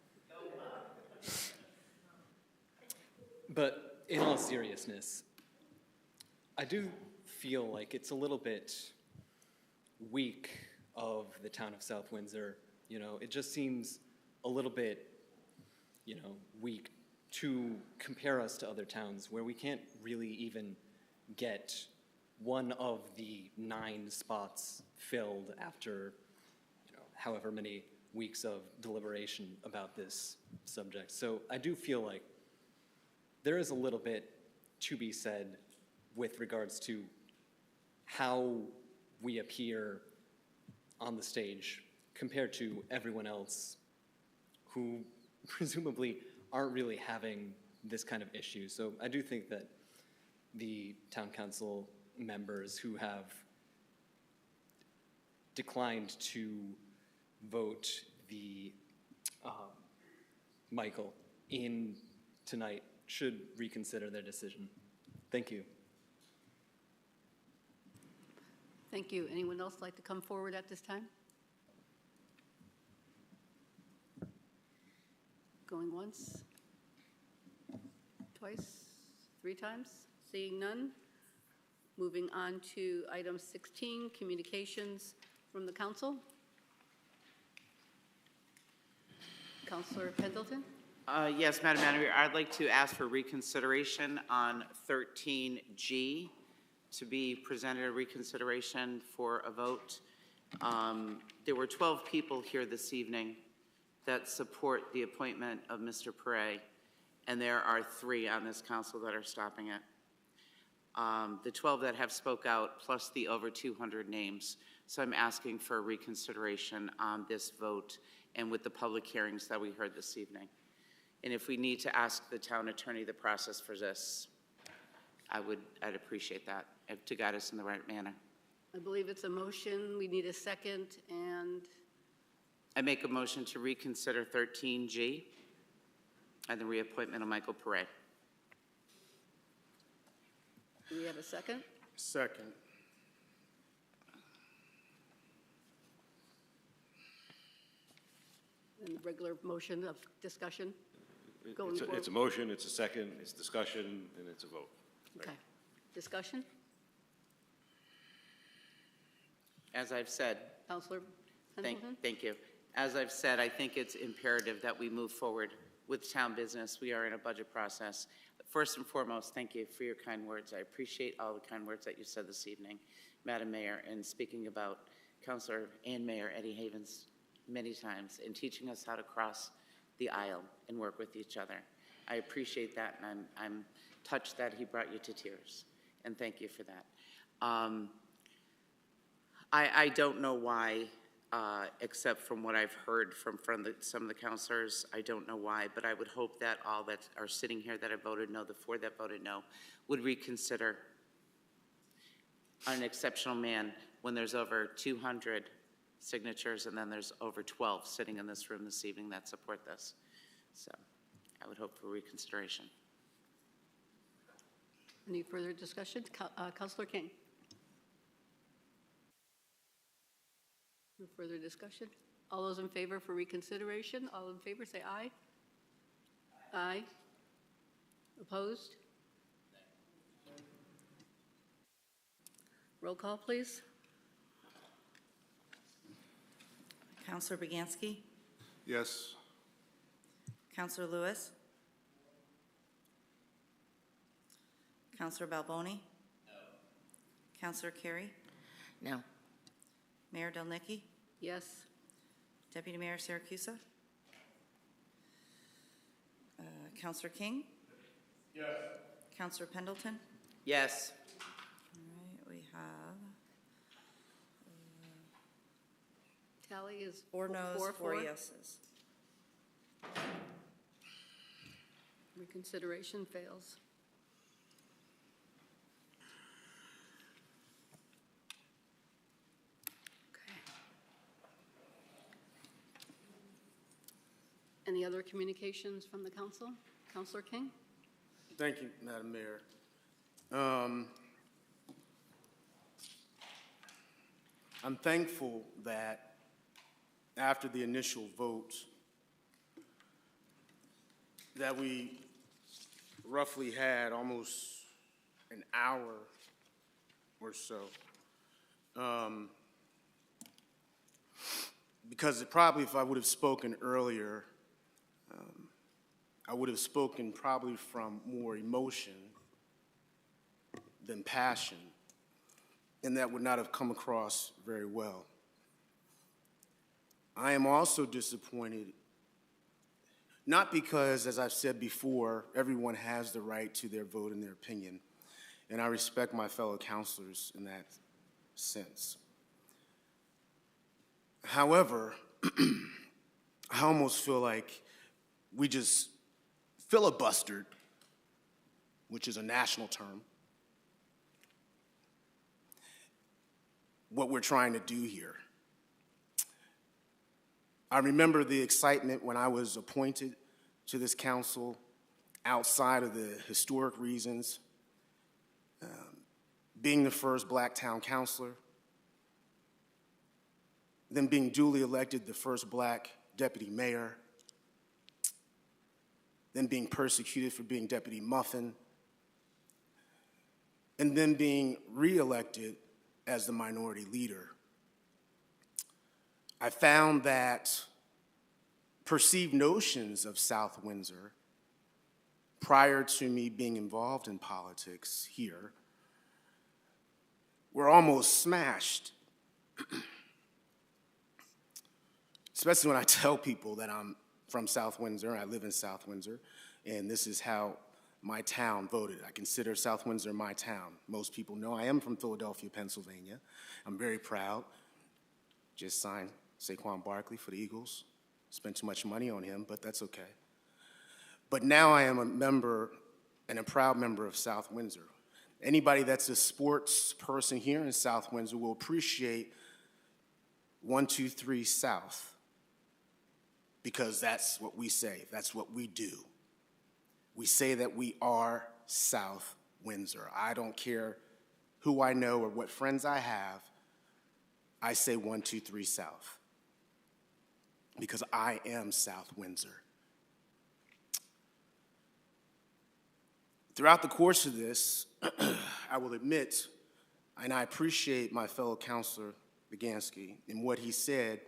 But in all seriousness, I do feel like it's a little bit weak of the town of South Windsor. You know, it just seems a little bit, you know, weak to compare us to other towns where we can't really even get one of the 9 spots filled after, you know, however many weeks of deliberation about this subject. So I do feel like there is a little bit to be said with regards to how we appear on the stage compared to everyone else who presumably aren't really having this kind of issue. So I do think that the town council members who have declined to vote the Michael in tonight should reconsider their decision. Thank you. Thank you. Anyone else like to come forward at this time? Going once, twice, 3 times? Seeing none. Moving on to item 16, communications from the council. Councilor Pendleton? Yes, Madam Manager, I'd like to ask for reconsideration on 13G to be presented a reconsideration for a vote. There were 12 people here this evening that support the appointment of Mr. Perret, and there are 3 on this council that are stopping it. The 12 that have spoke out, plus the over 200 names. So I'm asking for a reconsideration on this vote and with the public hearings that we heard this evening. And if we need to ask the town attorney the process for this, I'd appreciate that, to guide us in the right manner. I believe it's a motion. We need a second, and I make a motion to reconsider 13G and the reappointment of Michael Perret. do we have a second? Second. And the regular motion of discussion going It's a forward? motion, it's a second, it's discussion, and it's a vote. Okay. Discussion? As I've said, Councilor Pendleton? Thank you. As I've said, I think it's imperative that we move forward with town business. We are in a budget process. First and foremost, thank you for your kind words. I appreciate all the kind words that you said this evening, Madam Mayor, and speaking about Councilor and Mayor Eddie Havens many times and teaching us how to cross the aisle and work with each other. I appreciate that, and I'm touched that he brought you to tears, and thank you for that. I don't know why, except from what I've heard from some of the counselors, I don't know why, but I would hope that all that are sitting here that have voted no, the 4 that voted no, would reconsider an exceptional man when there's over 200 signatures and then there's over 12 sitting in this room this evening that support this. So I would hope for reconsideration. Any further discussion? Councilor King? No further discussion? All those in favor for reconsideration? All in favor, say aye. Aye. Opposed? Roll call, please. Counselor Baganski? Yes. Counselor Lewis? Counselor Balboni? No. Counselor Carey? No. Mayor Delnicki? Yes. Deputy Mayor Siracusa? Counselor King? Yes. Counselor Pendleton? Yes. All right, we have Tally is 4 noes, 4 4. yeses. Reconsideration fails. other communications from the council? Councilor King? Thank you, Madam Mayor. I'm thankful that after the initial vote, that we roughly had almost an hour or so. Because probably if I would have spoken earlier, I would have spoken probably from more emotion than passion, and that would not have come across very well. I am also disappointed, not because, as I've said before, everyone has the right to their vote and their opinion, and I respect my fellow counselors in that sense. However, I almost feel like we just filibustered, which is a national term, what we're trying to do here. I remember the excitement when I was appointed to this council outside of the historic reasons, being the first black town councilor, then being duly elected the first black deputy mayor, then being persecuted for being Deputy Muffin, and then being re-elected as the minority leader. I found that perceived notions of South Windsor prior to me being involved in politics here were almost smashed. Especially when I tell people that I'm from South Windsor, I live in South Windsor, and this is how my town voted. I consider South Windsor my town. Most people know I am from Philadelphia, Pennsylvania. I'm very proud. Just signed Saquon Barkley for the Eagles. Spent too much money on him, but that's okay. But now I am a member and a proud member of South Windsor. Anybody that's a sports person here in South Windsor will appreciate 123 South, because that's what we say, that's what we do. We say that we are South Windsor. I don't care who I know or what friends I have, I say 123 South, because I am South Windsor. Throughout the course of this, I will admit, and I appreciate my fellow counselor, Begansky, and what he said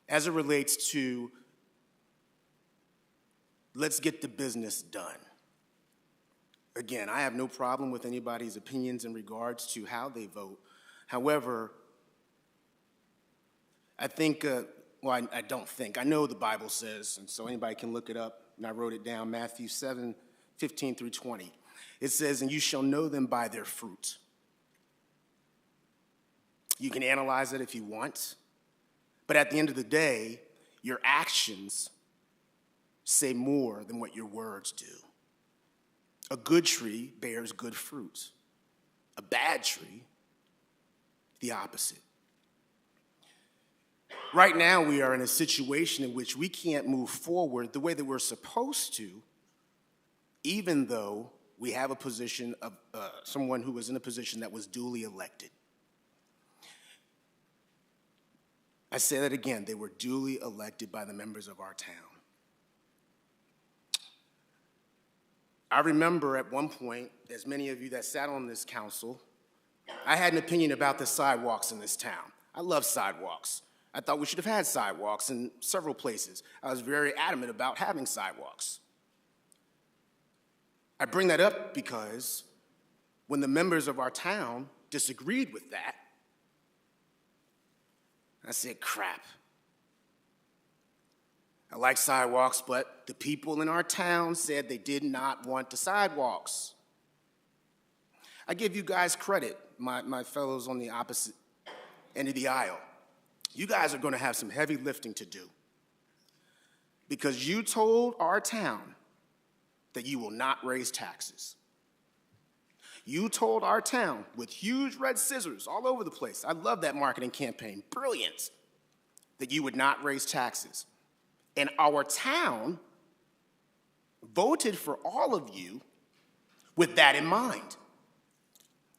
as it relates to let's get the business done. Again, I have no problem with anybody's opinions in regards to how they vote. However, I think, well, I don't think, I know the Bible says, and so anybody can look it up, and I wrote it down, Matthew 7:15 through 20. It says, and you shall know them by their fruit. You can analyze it if you want, but at the end of the day, your actions say more than what your words do. A good tree bears good fruit. A bad tree, the opposite. Right now, we are in a situation in which we can't move forward the way that we're supposed to, even though we have a position of someone who was in a position that was duly elected. I say that again, they were duly elected by the members of our town. I remember at one point, as many of you that sat on this council, I had an opinion about the sidewalks in this town. I love sidewalks. I thought we should have had sidewalks in several places. I was very adamant about having sidewalks. I bring that up because when the members of our town disagreed with that, I said, crap. I like sidewalks, but the people in our town said they did not want the sidewalks. I give you guys credit, my fellows on the opposite end of the aisle. You guys are going to have some heavy lifting to do, because you told our town that you will not raise taxes. You told our town with huge red scissors all over the place, I love that marketing campaign, brilliant, that you would not raise taxes. And our town voted for all of you with that in mind.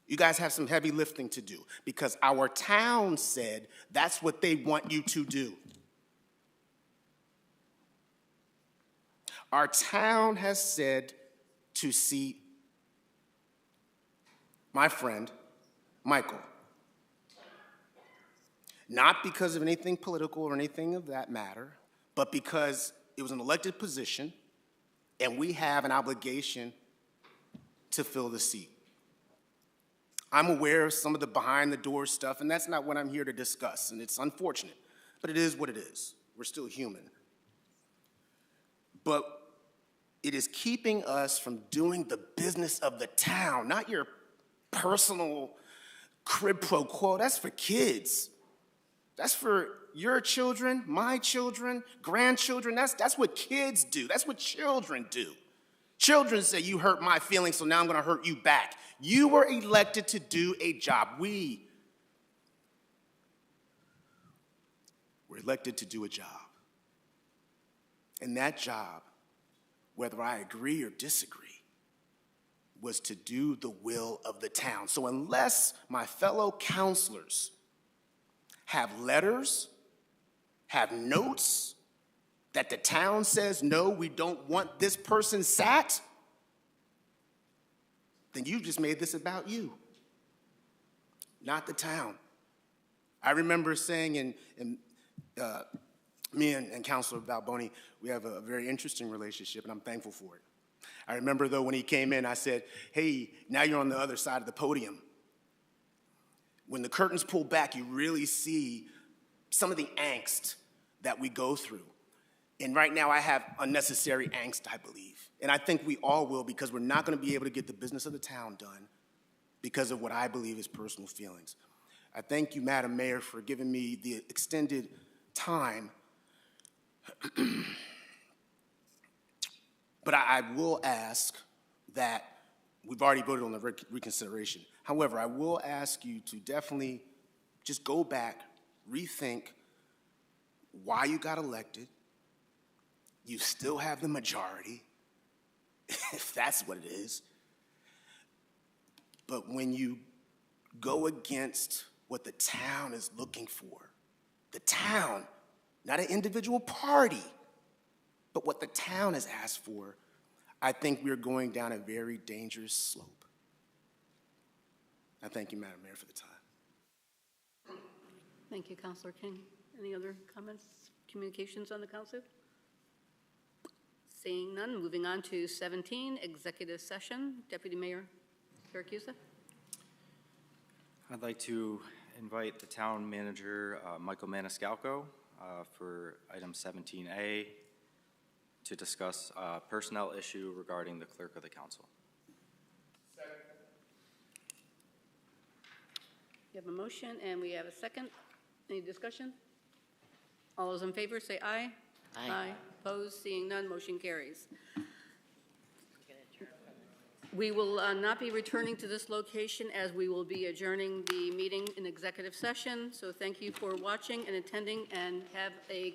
You guys have some heavy lifting to do because our town said that's what they want you to do. Our town has said to seat my friend, Michael. Not because of anything political or anything of that matter, but because it was an elected position and we have an obligation to fill the seat. I'm aware of some of the behind the door stuff, and that's not what I'm here to discuss, and it's unfortunate, but it is what it is. We're still human. But it is keeping us from doing the business of the town, not your personal quid pro quo. That's for kids. That's for your children, my children, grandchildren. That's what kids do. That's what children do. Children say, you hurt my feelings, so now I'm going to hurt you back. You were elected to do a job. We were elected to do a job. And that job, whether I agree or disagree, was to do the will of the town. So unless my fellow counselors have letters, have notes that the town says, no, we don't want this person sat, then you just made this about you, not the town. I remember saying me and Councilor Balboni, we have a very interesting relationship, and I'm thankful for it. I remember, though, when he came in, I said, hey, now you're on the other side of the podium. When the curtains pull back, you really see some of the angst that we go through. And right now, I have unnecessary angst, I believe. And I think we all will, because we're not going to be able to get the business of the town done because of what I believe is personal feelings. I thank you, Madam Mayor, for giving me the extended time. But I will ask that, we've already voted on the reconsideration. However, I will ask you to definitely just go back, rethink why you got elected. You still have the majority, if that's what it is. But when you go against what the town is looking for, the town, not an individual party, but what the town has asked for, I think we're going down a very dangerous slope. I thank you, Madam Mayor, for the time. Thank you, Councilor King. Any other comments, communications on the council? Seeing none, moving on to 17, executive session. Deputy Mayor Siracusa. I'd like to invite the town manager, Michael Maniscalco, for item 17A to discuss a personnel issue regarding the clerk of the council. We have a motion and we have a second. Any discussion? All those in favor say aye. Aye. Opposed? Seeing none, motion carries. We will not be returning to this location as we will be adjourning the meeting in executive session. So thank you for watching and attending, and have a